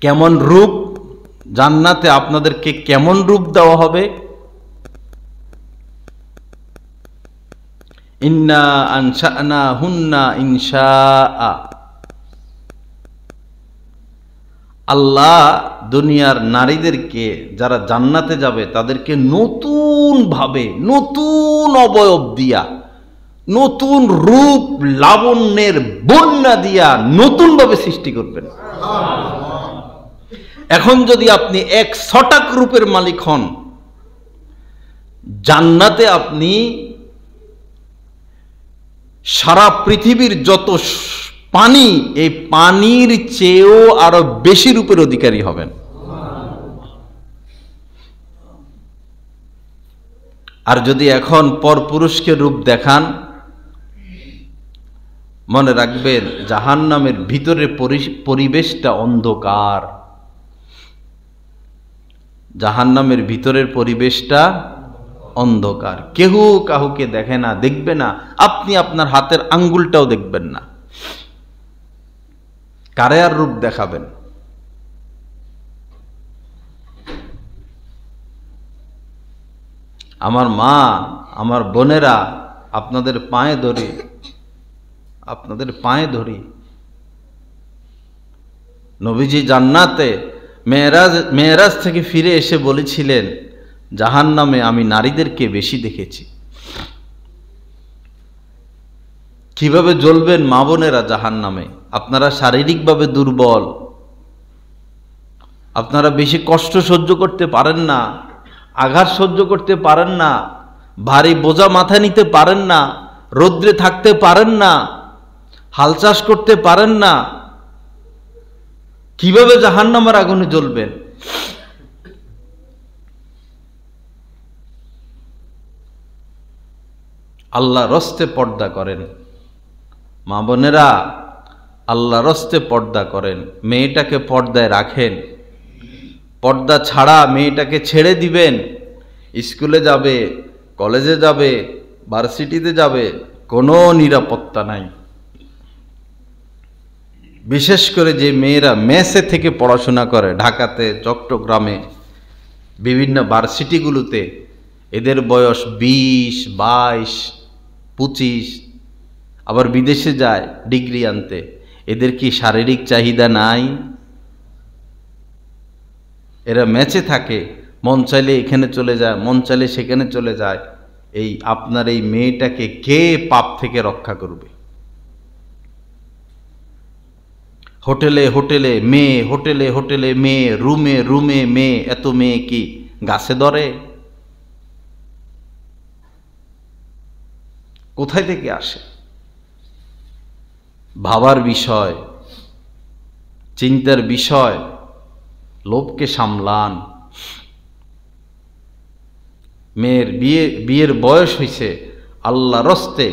কেমন রূপ জান্নাতে আপনাদেরকে, কেমন রূপ দেওয়া হবে? ইন্না আনশানা হুন্না ইনশাআ। আল্লাহ দুনিয়ার নারীদেরকে, যারা জান্নাতে যাবে, তাদেরকে নতুন ভাবে, নতুন অবয়ব দিয়া, নতুন রূপ লাবণ্যের বন্যা দিয়া নতুন ভাবে সৃষ্টি করবেন। এখন যদি আপনি 100 টাক রূপের মালিক হন, জান্নাতে আপনি সারা পৃথিবীর যত পানি, এই পানির চেয়েও আরো বেশি রূপের অধিকারী হবেন। আর যদি এখন পরপুরুষকে রূপ দেখান, মনে রাখবেন জাহান্নামের ভিতরে পরিবেশটা অন্ধকার। জাহান্নামের ভিতরের পরিবেশটা অন্ধকার, কেউ কাউকে দেখে না, দেখবে না। আপনি আপনার হাতের আঙ্গুলটাও দেখবেন না। কারে আর রূপ দেখাবেন? আমার মা, আমার বোনেরা, আপনাদের পায়ে ধরি, আপনাদের পায়ে ধরি। নবীজি জান্নাতে মেরাজ থেকে ফিরে এসে বলেছিলেন, জাহান্নামে আমি নারীদেরকে বেশি দেখেছি। কিভাবে জ্বলবেন মা বোনেরা জাহান্নামে? আপনারা শারীরিকভাবে দুর্বল, আপনারা বেশি কষ্ট সহ্য করতে পারেন না, আঘাত সহ্য করতে পারেন না, ভারী বোঝা মাথায় নিতে পারেন না, রৌদ্রে থাকতে পারেন না, হাল চাষ করতে পারেন না, কিভাবে জাহান্নামের আগুনে জ্বলবেন? আল্লাহ রস্তে পর্দা করেন মা বোনেরা, আল্লাহ রস্তে পর্দা করেন। মেয়েটাকে পর্দায় রাখেন। পর্দা ছাড়া মেয়েটাকে ছেড়ে দিবেন, স্কুলে যাবে, কলেজে যাবে, ভার্সিটিতে যাবে, কোনো নিরাপত্তা নাই। বিশেষ করে যে মেয়েরা মেসে থেকে পড়াশোনা করে, ঢাকাতে, চট্টগ্রামে, বিভিন্ন ভার্সিটিগুলোতে, এদের বয়স 20, 22, 25, আবার বিদেশে যায় ডিগ্রি আনতে। এদের কি শারীরিক চাহিদা নাই? এরা ম্যাচে থাকে, মন চাইলে এখানে চলে যায়, মন চাইলে সেখানে চলে যায়। এই আপনার এই মেয়েটাকে কে পাপ থেকে রক্ষা করবে? হোটেলে হোটেলে মেয়ে, হোটেলে হোটেলে মেয়ে, রুমে রুমে মেয়ে। এত মেয়ে কি গাছে ধরে? কোথায় থেকে আসে? ভাবার বিষয়, চিন্তার বিষয়। লোভকে সামলান। মেয়ের বিয়ের বয়স হয়েছে, আল্লাহ রস্তে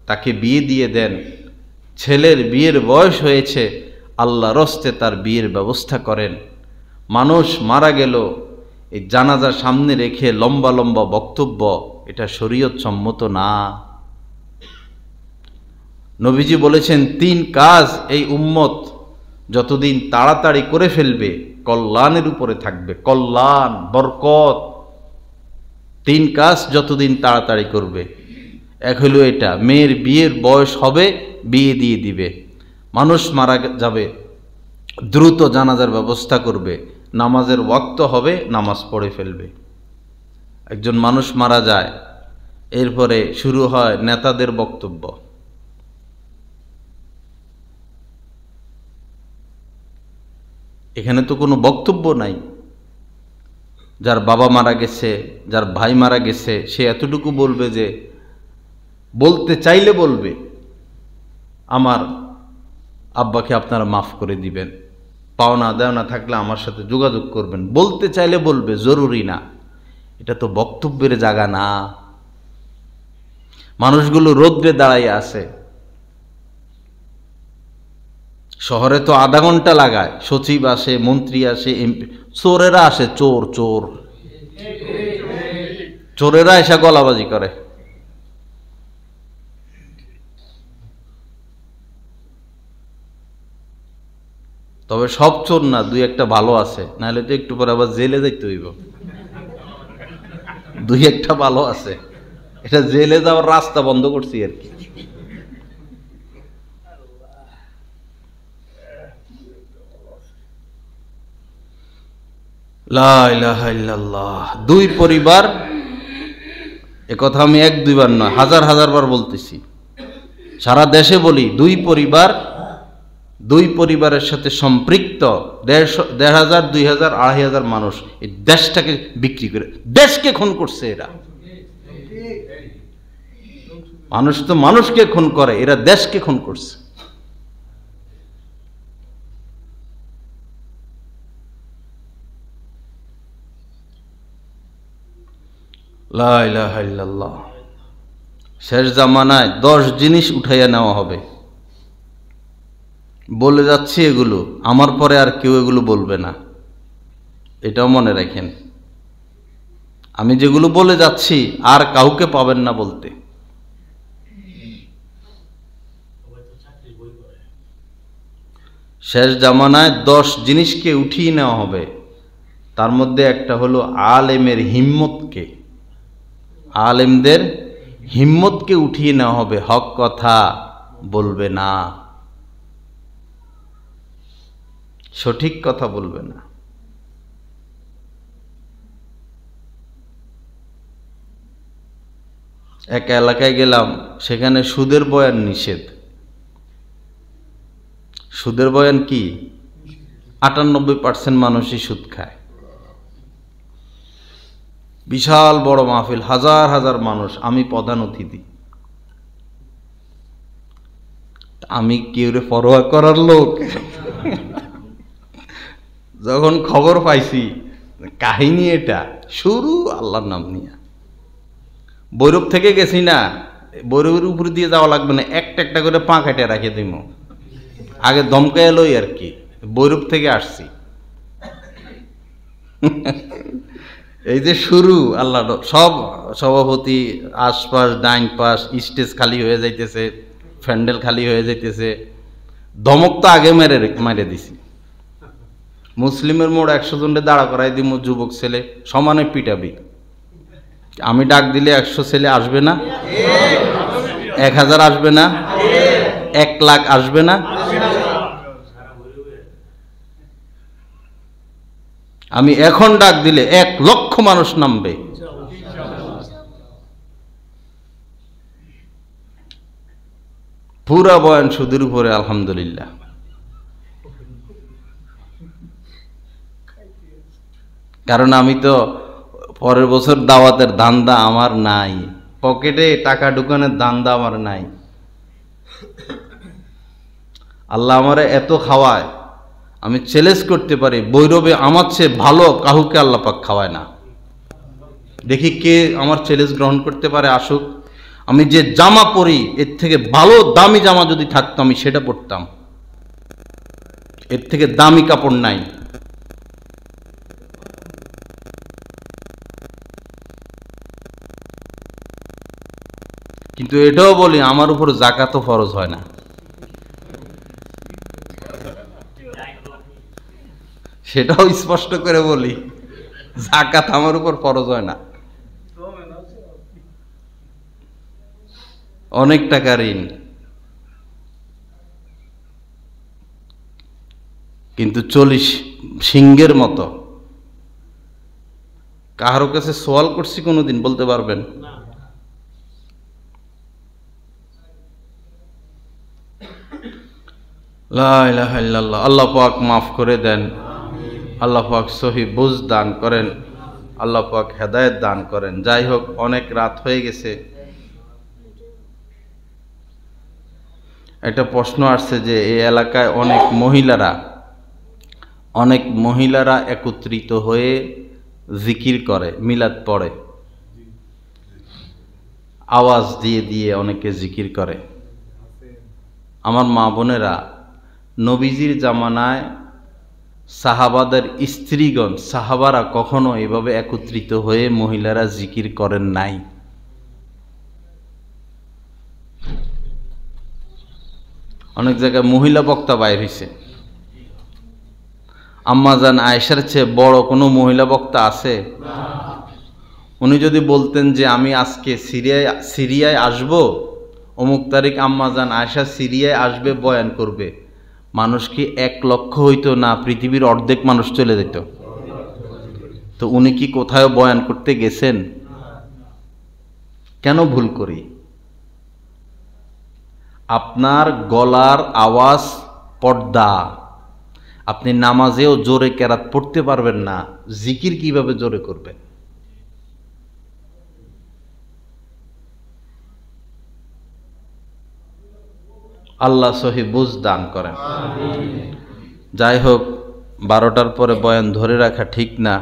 তাকে বিয়ে দিয়ে দেন। ছেলের বিয়ের বয়স হয়েছে, আল্লাহ রস্তে তার বিয়ের ব্যবস্থা করেন। মানুষ মারা গেল, এই জানাজার সামনে রেখে লম্বা লম্বা বক্তব্য, এটা শরীয়ত সম্মত না। নবীজি বলেছেন 3 কাজ এই উম্মত যতদিন তাড়াতাড়ি করে ফেলবে কল্যাণের উপরে থাকবে, কল্যাণ, বরকত। 3 কাজ যতদিন তাড়াতাড়ি করবে। এক হলো এটা, মেয়ের বিয়ের বয়স হবে, বিয়ে দিয়ে দিবে। মানুষ মারা যাবে, দ্রুত জানাজার ব্যবস্থা করবে। নামাজের ওয়াক্ত হবে, নামাজ পড়ে ফেলবে। একজন মানুষ মারা যায়, এরপরে শুরু হয় নেতাদের বক্তব্য। এখানে তো কোনো বক্তব্য নাই। যার বাবা মারা গেছে, যার ভাই মারা গেছে, সে এতটুকু বলবে যে, বলতে চাইলে বলবে, আমার আব্বাকে আপনারা মাফ করে দিবেন, পাওনা দেওনা থাকলে আমার সাথে যোগাযোগ করবেন। বলতে চাইলে বলবে, জরুরি না। এটা তো বক্তব্যের জায়গা না। মানুষগুলো রোদ্রে দাঁড়াইয়া আছে। শহরে তো আধা ঘন্টা লাগায়, সচিব আসে, মন্ত্রী আসে, এমপি। চোরেরা আসে, চোর চোর চোরেরা এসে গলাবাজি করে। তবে সব চোর না, 2-1টা ভালো আছে, নাহলে তো একটু পরে আবার জেলে যাইতে হইব। 2-1টা ভালো আছে, এটা জেলে যাওয়ার রাস্তা বন্ধ করছি আর কি। লা ইলাহা ইল্লাল্লাহ। 2 পরিবার, একথা আমি 1-2 বার নয়, হাজার হাজার বার বলতেছি, সারা দেশে বলি। 2 পরিবারের সাথে সম্পৃক্ত 1,500, 2,000, 2,500 মানুষ এই দেশটাকে বিক্রি করে দেশকে খুন করছে এরা। মানুষ তো মানুষকে খুন করে, এরা দেশকে খুন করছে। লা ইলাহা ইল্লাল্লাহ। শেষ জামানায় 10 জিনিস উঠাইয়া নেওয়া হবে। বলে যাচ্ছি এগুলো, আমার পরে আর কেউ এগুলো বলবে না, এটাও মনে রাখেন। আমি যেগুলো বলে যাচ্ছি আর কাউকে পাবেন না বলতে। শেষ জামানায় 10 জিনিসকে উঠিয়ে নেওয়া হবে। তার মধ্যে একটা হলো আলেমের হিম্মতকে, আলেমদের হিম্মতকে উঠিয়ে নেওয়া হবে। হক কথা বলবে না, সঠিক কথা বলবে না। এক এলাকায় গেলাম, সেখানে সুদের বয়ান নিষেধ। সুদের বয়ান কি? 98% মানুষই সুদ খায়। বিশাল বড় মাহফিল, হাজার হাজার মানুষ, আমি প্রধান অতিথি। আমি কেউরে পরোয়া করার লোক? যখন খবর পাইছি কাহিনী এটা শুরু আল্লাহর নাম নিয়ে। বৈরব থেকে গেছি না, বৈরবের উপর দিয়ে যাওয়া লাগবে না, একটা একটা করে পা কেটে রাখে দিব, আগে দমকা এলোই আর কি। বৈরব থেকে আসছি, এই যে শুরু আল্লাহ। সব সভাপতি আশপাশ ডাইন পাশ স্টেজ খালি হয়ে যাইতেছে, প্যান্ডেল খালি হয়ে যাইতেছে। ধমক তো আগে মেরে দিছি। মুসলিমের মোড় 100 জনকে দাঁড়া করাই দিব, যুবক ছেলে সমানে পিটাবি। আমি ডাক দিলে 100 ছেলে আসবে না? 1000 আসবে না? 1 লাখ আসবে না? আমি এখন ডাক দিলে 1 লক্ষ মানুষ নামবে। পুরা বয়ান সুদের উপরে আলহামদুলিল্লাহ। কারণ আমি তো পরের বছর দাওয়াতের ধান্দা আমার নাই, পকেটে টাকা ঢুকানোর ধান্দা আমার নাই। আল্লাহ আমারে এত খাওয়ায়, আমি চ্যালেঞ্জ করতে পারি বৈরবে আমার চেয়ে ভালো কাউকে আল্লাহ পাক খাওয়ায় না। দেখি কে আমার চ্যালেঞ্জ গ্রহণ করতে পারে, আসুক। আমি যে জামা পরি এর থেকে ভালো দামি জামা যদি থাকতো আমি সেটা পরতাম, এর থেকে দামি কাপড় নাই। কিন্তু এটাও বলি আমার উপর যাকাতও ফরজ হয় না। সেটাও স্পষ্ট করে বলি, যাকাত আমার উপর ফরজ হয় না। অনেক টাকা ঋণ, কিন্তু 40 সিংহের মতো। কারো কাছে সওয়াল করছি কোনোদিন বলতে পারবেন? লা ইলাহা ইল্লাল্লাহ। আল্লাহ পাক মাফ করে দেন, আল্লাহ পাক সহি বুঝ দান করেন, আল্লাহ পাক হেদায়েত দান করেন। যাই হোক, অনেক রাত হয়ে গেছে। একটা প্রশ্ন আসছে যে এই এলাকায় অনেক মহিলারা একত্রিত হয়ে জিকির করে, মিলাদ পড়ে, আওয়াজ দিয়ে দিয়ে অনেকে জিকির করে। আমার মা বোনেরা, নবীজির জামানায় সাহাবাদের স্ত্রীগণ, সাহাবারা কখনো এভাবে একত্রিত হয়ে মহিলারা জিকির করেন নাই। অনেক জায়গায় মহিলা বক্তা বাইর হইছে। আম্মাজান আয়েশার চেয়ে বড় কোনো মহিলা বক্তা আছে? উনি যদি বলতেন যে আমি আজকে সিরিয়ায় আসব, অমুক তারিখ আম্মাজান আয়েশা সিরিয়ায় আসবে, বয়ান করবে, মানুষ কি 1 লক্ষ হইতো না? পৃথিবীর অর্ধেক মানুষ চলে যেত। তো উনি কি কোথাও বয়ান করতে গেছেন? কেন ভুল করি? আপনার গলার আওয়াজ পর্দা, আপনি নামাজেও জোরে কেরাত পড়তে পারবেন না, জিকির কিভাবে জোরে করবেন? আল্লাহ সহি বুঝ দান করেন। যাই হোক, 12টার পরে বয়ান ধরে রাখা ঠিক না।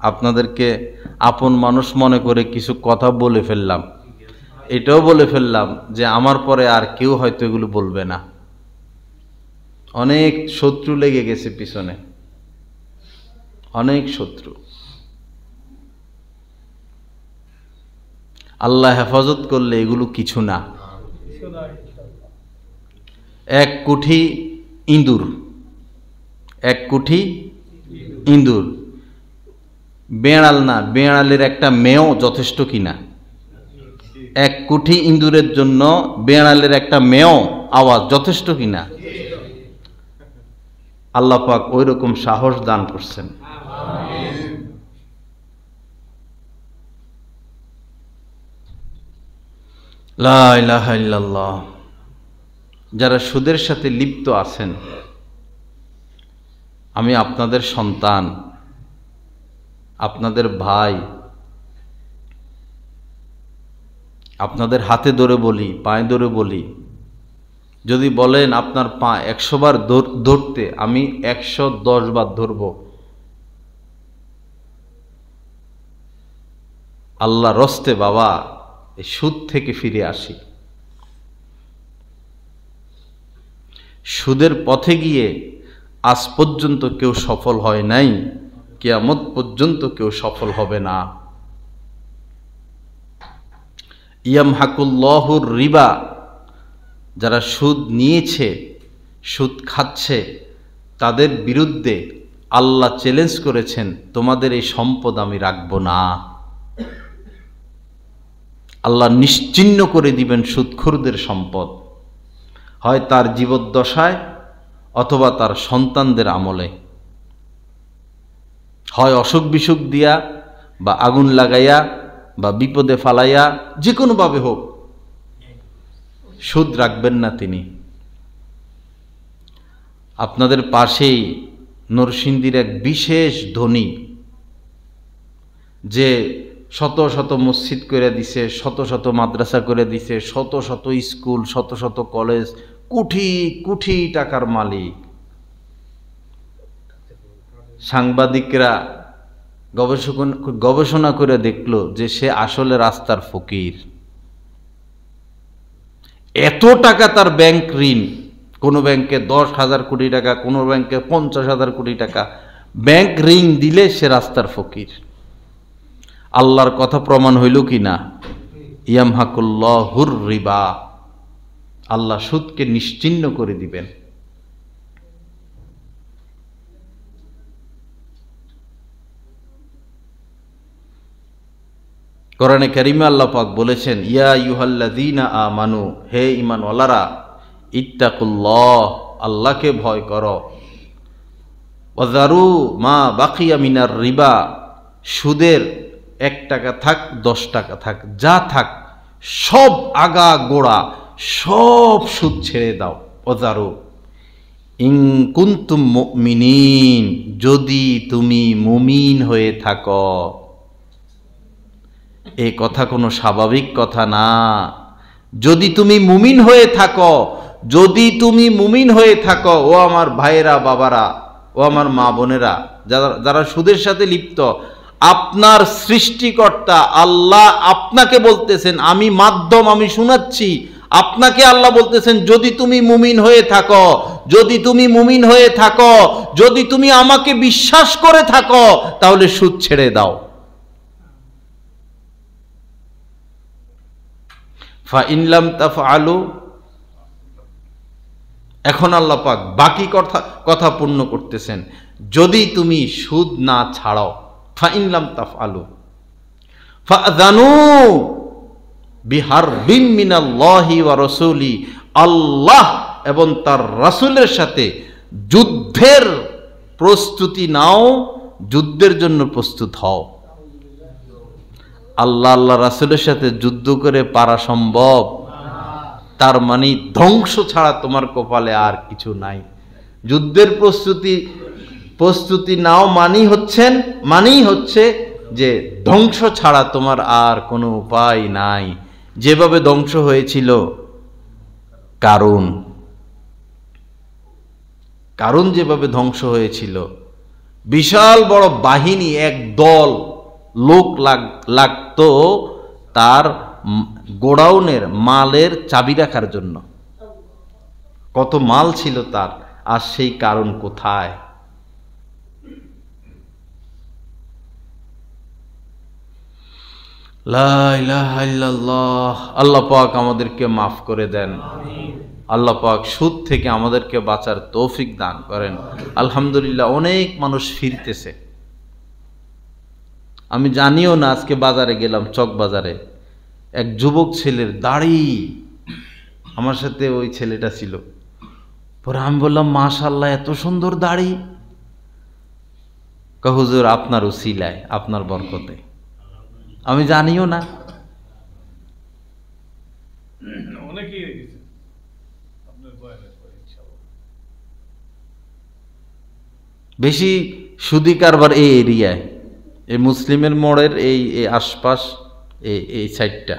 আপনাদেরকে আপন মানুষ মনে করে কিছু কথা বলে ফেললাম, এটাও বলে ফেললাম যে আমার পরে আর কেউ হয়তো এগুলো বলবে না। অনেক শত্রু লেগে গেছে পিছনে, অনেক শত্রু। আল্লাহ হেফাজত করলে এগুলো কিছু না। 1 কোটি ইঁদুর, 1 কোটি ইঁদুর, বেড়াল না, বেড়ালের একটা মেয়েও যথেষ্ট কিনা? 1 কোটি ইঁদুরের জন্য বেড়ালের একটা মেয়েও আওয়াজ যথেষ্ট কিনা? আল্লাহ পাক ওই রকম সাহস দান করছেন। লা ইলাহা ইল্লাল্লাহ। যারা সুদের সাথে লিপ্ত আছেন, আমি আপনাদের সন্তান, আপনাদের ভাই, আপনাদের হাতে ধরে বলি, পায়ে ধরে বলি, যদি বলেন আপনার পা 100 বার ধরতে, আমি 110 বার ধরব। আল্লাহ রস্তে বাবা এই সুদ থেকে ফিরে আসি। সুদের পথে গিয়ে আজ পর্যন্ত কেউ সফল হয় নাই, কিয়ামত পর্যন্ত কেউ সফল হবে না। ইয়ামহাকুল্লাহুর রিবা, যারা সুদ নিয়েছে, সুদ খাচ্ছে, তাদের বিরুদ্ধে আল্লাহ চ্যালেঞ্জ করেছেন, তোমাদের এই সম্পদ আমি রাখব না। আল্লাহ নিশ্চিহ্ন করে দিবেন সুদখোরদের সম্পদ, হয় তার জীবদ্দশায় অথবা তার সন্তানদের আমলে, হয় অসুখ বিসুখ দিয়া বা আগুন লাগাইয়া বা বিপদে ফালাইয়া, যে কোনোভাবে হোক সুদ রাখবেন না তিনি। আপনাদের পাশেই নরসিংদীর এক বিশেষ ধনী, যে শত শত মসজিদ করে দিছে, শত শত মাদ্রাসা করে দিছে, শত শত স্কুল, শত শত কলেজ, কোটি কোটি টাকার মালিক। সাংবাদিকরা গবেষণা করে দেখলো যে সে আসলে রাস্তার ফকির। এত টাকা তার ব্যাংক ঋণ, কোনো ব্যাংকে 10,000 কোটি টাকা, কোনো ব্যাংকে 50,000 কোটি টাকা ব্যাংক ঋণ দিলে সে রাস্তার ফকির। আল্লাহর কথা প্রমাণ হইল কি না? ইয়ামহাকুল্লাহুর রিবা, আল্লাহ সুদকে নিশ্চিহ্ন করে দিবেন। কোরআনে কারিমে আল্লাহ পাক বলেছেন, ইয়া আইয়ুহাল্লাযীনা আমানু, হে ঈমানওয়ালারা, ইত্তাকুল্লাহ, আল্লাহকে ভয় করো, ওয়াযারু মা বাকিয়া মিনার রিবা, সুদের 1 টাকা থাক 10 টাকা থাক, যা থাক সব আগা গোড়া সব সুদ ছেড়ে দাও। ওয়াযারু ইন কুনতুম মুমিনিন, যদি তুমি মুমিন হয়ে থাকো। এই কথা কোনো স্বাভাবিক কথা না। যদি তুমি মুমিন হয়ে থাকো, যদি তুমি মুমিন হয়ে থাকো, ও আমার ভাইয়েরা, বাবারা, ও আমার মা বোনেরা, যারা সুদের সাথে লিপ্ত, আপনার সৃষ্টিকর্তা আল্লাহ আপনাকে বলতেছেন, আমি মাধ্যম, আমি শোনাচ্ছি, আপনাকে আল্লাহ বলতেছেন, যদি তুমি মুমিন হয়ে থাকো, যদি তুমি মুমিন হয়ে থাকো, যদি তুমি আমাকে বিশ্বাস করে থাকো, তাহলে সুদ ছেড়ে দাও। ফাইন লাম তাফআলু, এখন আল্লাহ পাক বাকি কথা পূর্ণ করতেছেন, যদি তুমি সুদ না ছাড়াও। ফাইন লাম তাফআলু ফাযানু বিহারবিন মিনাল্লাহি ওয়া রাসূলি, আল্লাহ এবং তার রাসূলের সাথে যুদ্ধের প্রস্তুতি নাও, যুদ্ধের জন্য প্রস্তুত হও। আল্লাহ আল্লাহ রাসূলের সাথে যুদ্ধ করে পারা সম্ভব? তার মানে ধ্বংস ছাড়া তোমার কপালে আর কিছু নাই। যুদ্ধের প্রস্তুতি নাও মানেই হচ্ছে যে ধ্বংস ছাড়া তোমার আর কোনো উপায় নাই। যেভাবে ধ্বংস হয়েছিল কারুন, যেভাবে ধ্বংস হয়েছিল, বিশাল বড় বাহিনী, এক দল লোক লাগতো তার গোডাউনের মালের চাবি রাখার জন্য। কত মাল ছিল তার, আর সেই কারণ কোথায়? লা ইলাহা ইল্লাল্লাহ। আল্লাহ পাক আমাদেরকে মাফ করে দেন। আল্লাহ পাক সুদ থেকে আমাদেরকে বাঁচার তৌফিক দান করেন। আলহামদুলিল্লাহ, অনেক মানুষ ফিরতেছে। আমি জানিও না, আজকে বাজারে গেলাম, চক বাজারে, এক যুবক ছেলের দাড়ি, আমার সাথে ওই ছেলেটা ছিল। পরে আমি বললাম, মাশাআল্লাহ, এত সুন্দর দাড়ি। হুজুর আপনার উসিলায়, আপনার বরকতে। আমি জানিও না। বেশি সুদি কারবার এই এরিয়ায়, এই মুসলিমের মোড়ের এই আশপাশ, এই সাইডটা।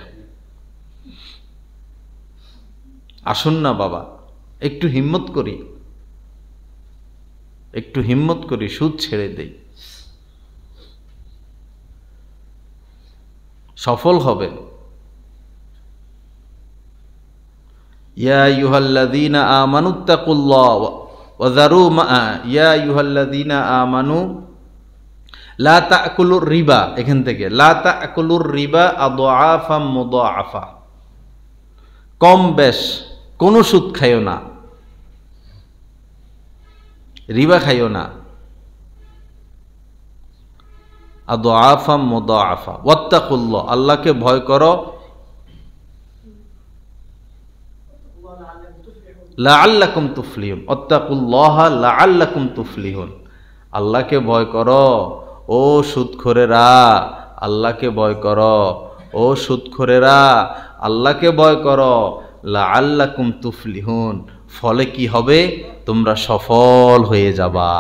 আসুন না বাবা, একটু হিম্মত করি, একটু হিম্মত করি, সুদ ছেড়ে দেই, সফল হবে। ইয়া আইয়ুহাল্লাযীনা আমানুত্তাকুল্লাহ ওয়া যারু মা ইয়া আইয়ুহাল্লাযীনা আমানু লা তাকুলুর রিবা, এখান থেকে লা তাকুলুর রিবা আদআফাম মুদাআফা, কম বেশ কোনো সুদ খাইও না, রিবা খাইও না। আদআফাম মুদাআফা ওয়াত্তাকুল্লাহ, আল্লাহকে ভয় করো, লাআল্লাকুম তুফলিহুন, ওয়াত্তাকুল্লাহা লাআল্লাকুম তুফলিহুন, আল্লাহকে ভয় করো ও সুদখোরেরা, আল্লাহকে ভয় করো ও সুদখোরেরা, আল্লাহকে ভয় করো, লাআল্লাকুম তুফলিহুন, ফলে কি হবে? তোমরা সফল হয়ে যাবা।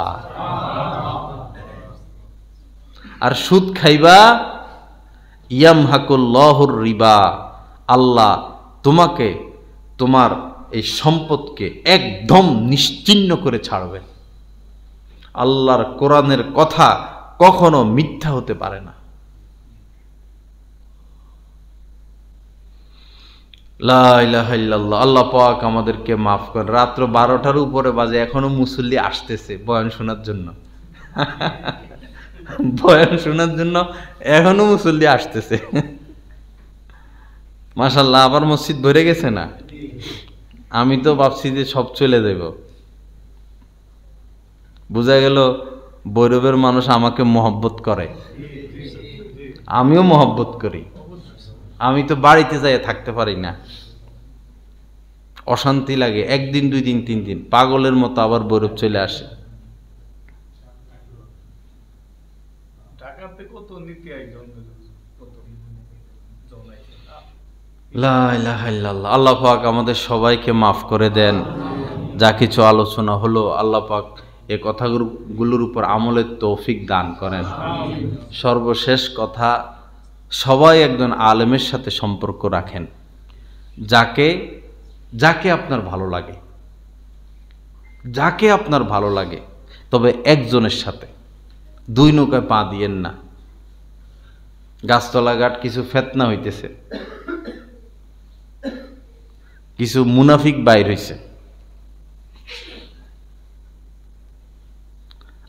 আর সুদ খাইবা, ইয়ামহাকুল্লাহুর রিবা, আল্লাহ তোমাকে তোমার এই সম্পদকে একদম নিশ্চিহ্ন করে ছাড়বে। আল্লাহর কোরআনের কথা কখনো মিথ্যা হতে পারে না। লা ইলাহা ইল্লাল্লাহ। আল্লাহ পাক আমাদেরকে মাফ করেন। রাত্র 12টার উপরে বাজে, এখনো মুসল্লি আসতেছে বয়ান শোনার জন্য। বয়ান শোনার জন্য এখনো মুসল্লি আসতেছে। মাশাআল্লাহ, আবার মসজিদ ভরে গেছে না? আমি তো ভাবছি যে সব চলে যাব। বোঝা গেল বৈরবের মানুষ আমাকে মহব্বত করে, আমিও মহব্বত করি। আমি তো বাড়িতে যাই থাকতে পারি না, অশান্তি লাগে। একদিন, 2 দিন, 3 দিন পাগলের মতো আবার বৈরব চলে আসে। লা ইলাহা ইল্লাল্লাহ। আল্লাহ পাক আমাদের সবাইকে মাফ করে দেন। যা কিছু আলোচনা হলো, আল্লাহ পাক এই কথাগুলোর উপর আমলের তৌফিক দান করেন। সর্বশেষ কথা, সবাই একজন আলেমের সাথে সম্পর্ক রাখেন, যাকে যাকে আপনার ভালো লাগে, যাকে আপনার ভালো লাগে, তবে একজনের সাথে। 2 নৌকায় পা দিয়েন না। গাছতলা ঘাট কিছু ফেতনা হইতেছে, কিছু মুনাফিক বাইর হইছে।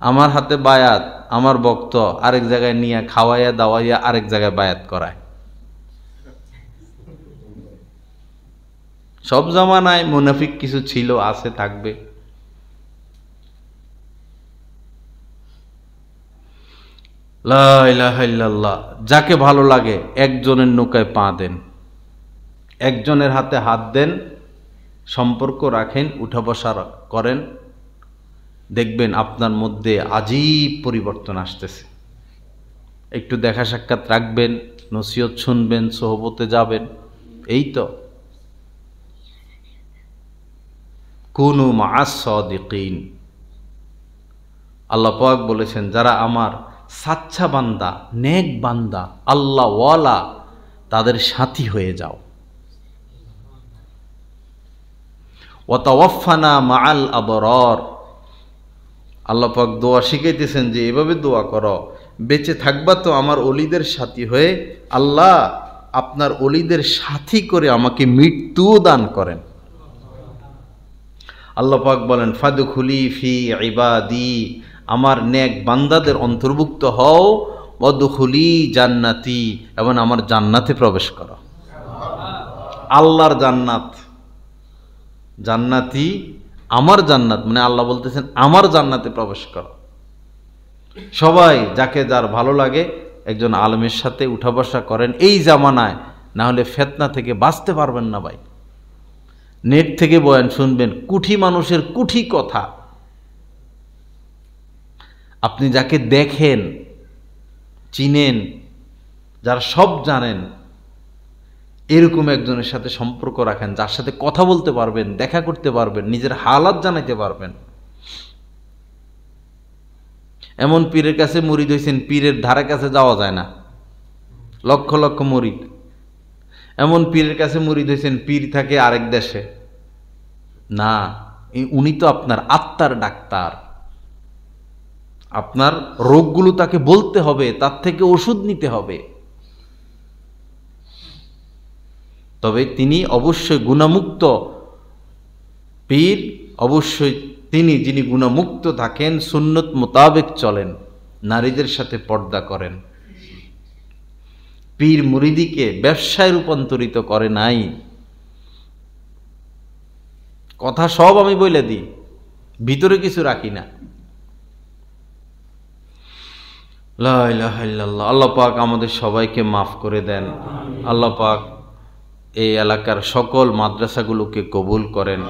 আমার হাতে বায়াত, আমার বক্ত আরেক জায়গায় নিয়ে খাওয়াইয়া দাওয়াইয়া আরেক জায়গায় বায়াত করায়। সব জামানায় মুনাফিক কিছু ছিল, আছে, থাকবে। লা ইলাহা ইল্লাল্লাহ। যাকে ভালো লাগে একজনের নৌকায় পা দেন, একজনের হাতে হাত দেন, সম্পর্ক রাখেন, উঠা বসা করেন। দেখবেন আপনার মধ্যে আজীব পরিবর্তন আসতেছে। একটু দেখা সাক্ষাৎ রাখবেন, নসিহত শুনবেন, সোহবতে যাবেন। এই তো কুনু মা'আস সাদিকিন। আল্লাহ পাক বলেছেন, যারা আমার সাচ্চা বান্দা, নেক বান্দা, আল্লাহ ওয়ালা, তাদের সাথী হয়ে যাও। ওয়া তাওয়াফানা মা'আল আবরার। আল্লাহ পাক দোয়া শিখাইতেছেন যে এভাবে দোয়া করো, বেঁচে থাকবা তো আমার অলিদের সাথী হয়ে, আল্লাহ আপনার অলিদের সাথী করে আমাকে মৃত্যুও দান করেন। আল্লাহ পাক বলেন, ফাদখুলি ফি ইবাদি, আমার নেক বান্দাদের অন্তর্ভুক্ত হও, ওয়াদখুলি জান্নাতি, এবং আমার জান্নাতে প্রবেশ করো। আল্লাহর জান্নাত, জান্নাতি, আমার জান্নাত, মানে আল্লাহ বলতেছেন আমার জান্নাতে প্রবেশ করো। সবাই যাকে যার ভালো লাগে একজন আলেমের সাথে উঠা বসা করেন এই জামানায়, না হলে ফিতনা থেকে বাঁচতে পারবেন না ভাই। নেট থেকে বয়ান শুনবেন, কুঠি মানুষের কুঠি কথা। আপনি যাকে দেখেন, চিনেন, যারা সব জানেন, এরকম একজনের সাথে সম্পর্ক রাখেন, যার সাথে কথা বলতে পারবেন, দেখা করতে পারবেন, নিজের হালাত জানাইতে পারবেন। এমন পীরের কাছে মুরিদ হয়েছেন, পীরের ধারে কাছে যাওয়া যায় না, লক্ষ লক্ষ মুরিদ। এমন পীরের কাছে মুরিদ হয়েছেন, পীর থাকে আরেক দেশে, না, উনি তো আপনার আত্মার ডাক্তার। আপনার রোগগুলো তাকে বলতে হবে, তার থেকে ওষুধ নিতে হবে। তবে তিনি অবশ্যই গুণামুক্ত পীর, অবশ্যই তিনি যিনি গুণামুক্ত থাকেন, সুন্নত মোতাবেক চলেন, নারীদের সাথে পর্দা করেন। পীর মুরিদিকে ব্যবসায় রূপান্তরিত করে নাই। কথা সব আমি বলে দিই, ভিতরে কিছু রাখি না। লা ইলাহা ইল্লাল্লাহ। আল্লাহ পাক আমাদের সবাইকে মাফ করে দেন। আল্লাহ পাক এই এলাকার সকল মাদ্রাসাগুলোকে কবুল করেন।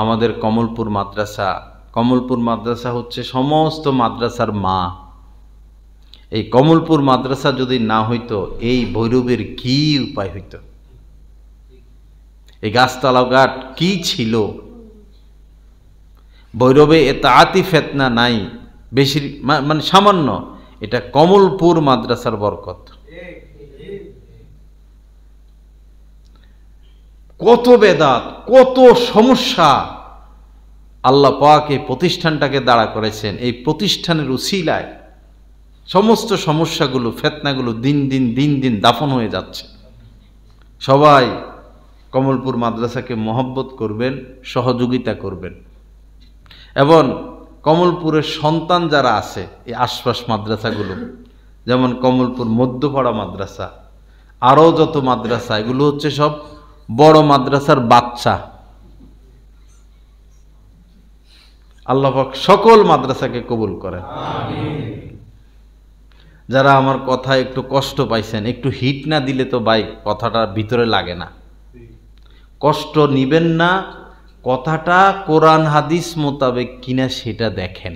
আমাদের কমলপুর মাদ্রাসা হচ্ছে সমস্ত মাদ্রাসার মা। এই কমলপুর মাদ্রাসা যদি না হইতো, এই ভৈরবের কি উপায় হইতো? এই গাছতলা ঘাট কি ছিল? ভৈরবে এত আতি ফেতনা নাই, বেশি মানে সামান্য। এটা কমলপুর মাদ্রাসার বরকত। কত বেদাত, কত সমস্যা আল্লাহ পাক এই প্রতিষ্ঠানটাকে দাঁড়া করেছেন। এই প্রতিষ্ঠানের উসিলায় সমস্ত সমস্যাগুলো, ফেতনাগুলো দিন দিন দাফন হয়ে যাচ্ছে। সবাই কমলপুর মাদ্রাসাকে মহব্বত করবেন, সহযোগিতা করবেন। এবং কমলপুরের সন্তান যারা আছে এই আশপাশ মাদ্রাসাগুলো, যেমন কমলপুর মধ্যপাড়া মাদ্রাসা, আরও যত মাদ্রাসা, এগুলো হচ্ছে সব বড় মাদ্রাসার বাচ্চা। আল্লাহ পাক সকল মাদ্রাসাকে কবুল করেন। যারা আমার কথা একটু কষ্ট পাইছেন, একটু হিট না দিলে তো ভাই কথাটা ভিতরে লাগে না। কষ্ট নিবেন না, কথাটা কোরআন হাদিস মোতাবেক কিনা সেটা দেখেন,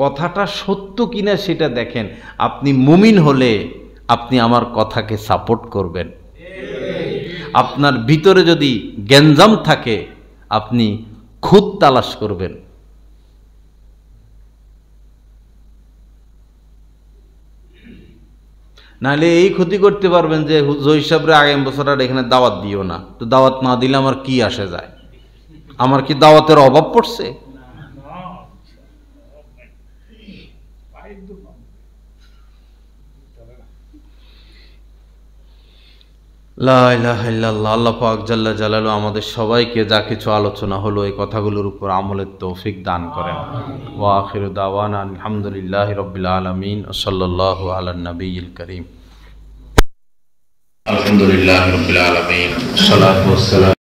কথাটা সত্য কিনা সেটা দেখেন। আপনি মুমিন হলে আপনি আমার কথাকে সাপোর্ট করবেন। আপনার ভিতরে যদি গ্যাঞ্জাম থাকে, আপনি খুদ তালাশ করবেন। নাহলে এই ক্ষতি করতে পারবেন যে জয় সাহেবরে আগামী বছর আর এখানে দাওয়াত দিও না। তো দাওয়াত না দিলে আমার কি আসে যায়? আমার কি দাওয়াতের অভাব পড়ছে? লা ইলাহা ইল্লাল্লাহ। আল্লাহ পাক জাল্লা জালালু আমাদের সবাইকে যা কিছু আলোচনা হলো এই কথাগুলোর উপর আমলের তৌফিক দান করেন। ওয়া আখিরু দাওয়ানা আলহামদুলিল্লাহি রাব্বিল আলামিন ওয়া সাল্লাল্লাহু আলা নবিয়িল কারীম। আলহামদুলিল্লাহি রাব্বিল আলামিন। সালাতু ওয়াস সালাম